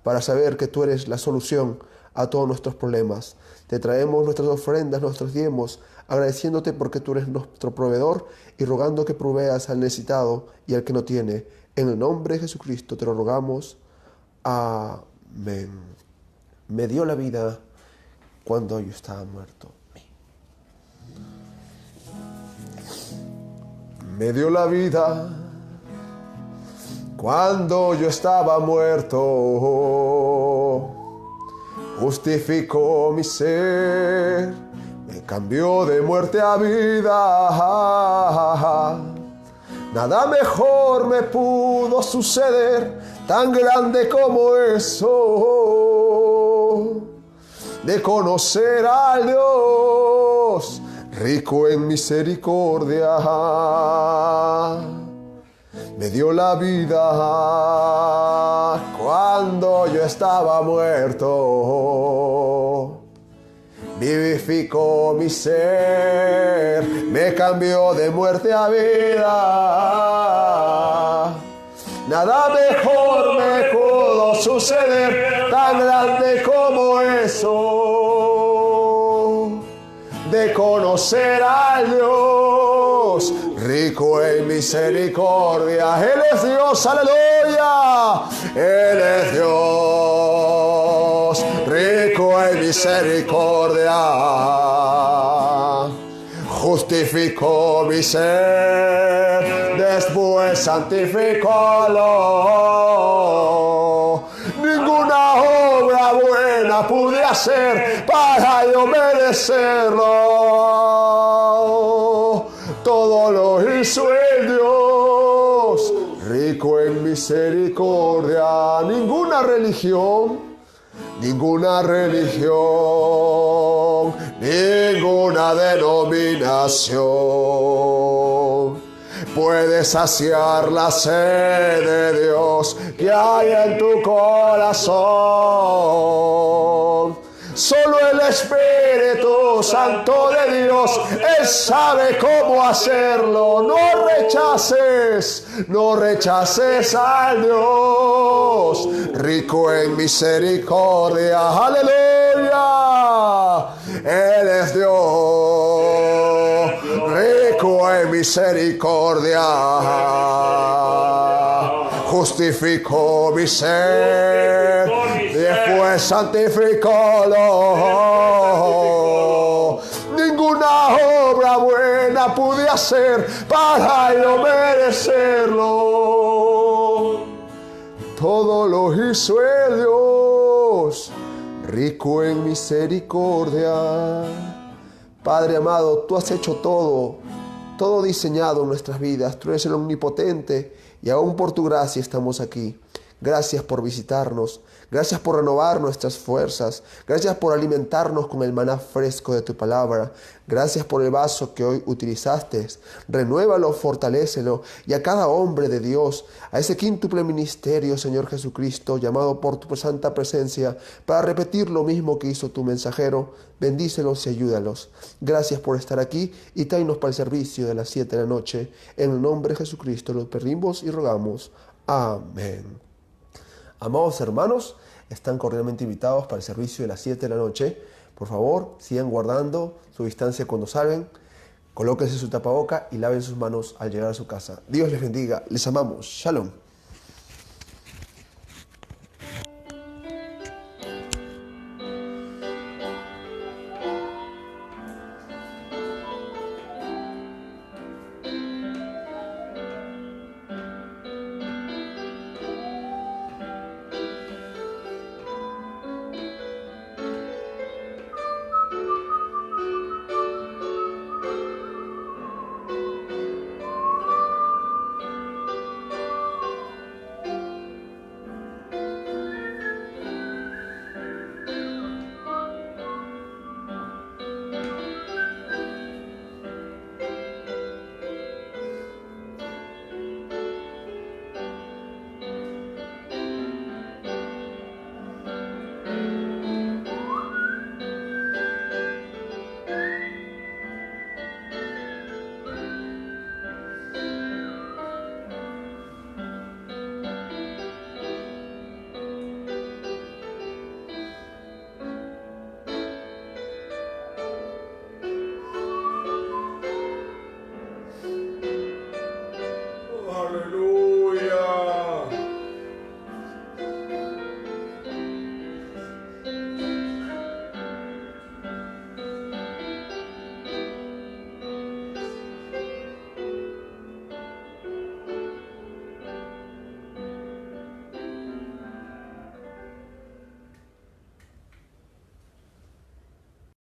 para saber que tú eres la solución a todos nuestros problemas. Te traemos nuestras ofrendas, nuestros diezmos, agradeciéndote porque tú eres nuestro proveedor y rogando que proveas al necesitado y al que no tiene. En el nombre de Jesucristo te lo rogamos. Amén. Me dio la vida cuando yo estaba muerto. Me dio la vida cuando yo estaba muerto, justificó mi ser, me cambió de muerte a vida. Nada mejor me pudo suceder, tan grande como eso, de conocer al Dios rico en misericordia. Me dio la vida cuando yo estaba muerto. Vivificó mi ser, me cambió de muerte a vida. Nada mejor me pudo suceder, tan grande como eso, de conocer al Dios rico en misericordia. Él es Dios, aleluya. Él es Dios, rico en misericordia. Justificó mi ser, después santificólo. Ninguna obra buena pude hacer para yo merecerlo. Todo lo hizo el Dios, rico en misericordia. Ninguna religión, ninguna denominación puede saciar la sed de Dios que hay en tu corazón. Solo el Espíritu Santo de Dios, Él sabe cómo hacerlo. No rechaces al Dios rico en misericordia. ¡Aleluya! Él es Dios rico en misericordia. Justificó mi ser, después santificólo. Ninguna obra buena pude hacer para yo merecerlo. Todo lo hizo el Dios, rico en misericordia. Padre amado, tú has hecho todo diseñado en nuestras vidas. Tú eres el omnipotente y aún por tu gracia estamos aquí. Gracias por visitarnos. Gracias por renovar nuestras fuerzas. Gracias por alimentarnos con el maná fresco de tu palabra. Gracias por el vaso que hoy utilizaste. Renuévalo, fortalécelo. Y a cada hombre de Dios, a ese quíntuple ministerio, Señor Jesucristo, llamado por tu santa presencia, para repetir lo mismo que hizo tu mensajero, bendícelos y ayúdalos. Gracias por estar aquí y tráenos para el servicio de las 7 de la noche. En el nombre de Jesucristo lo pedimos y rogamos. Amén. Amados hermanos, están cordialmente invitados para el servicio de las 7 de la noche. Por favor, sigan guardando su distancia cuando salgan. Colóquense su tapaboca y laven sus manos al llegar a su casa. Dios les bendiga. Les amamos. Shalom.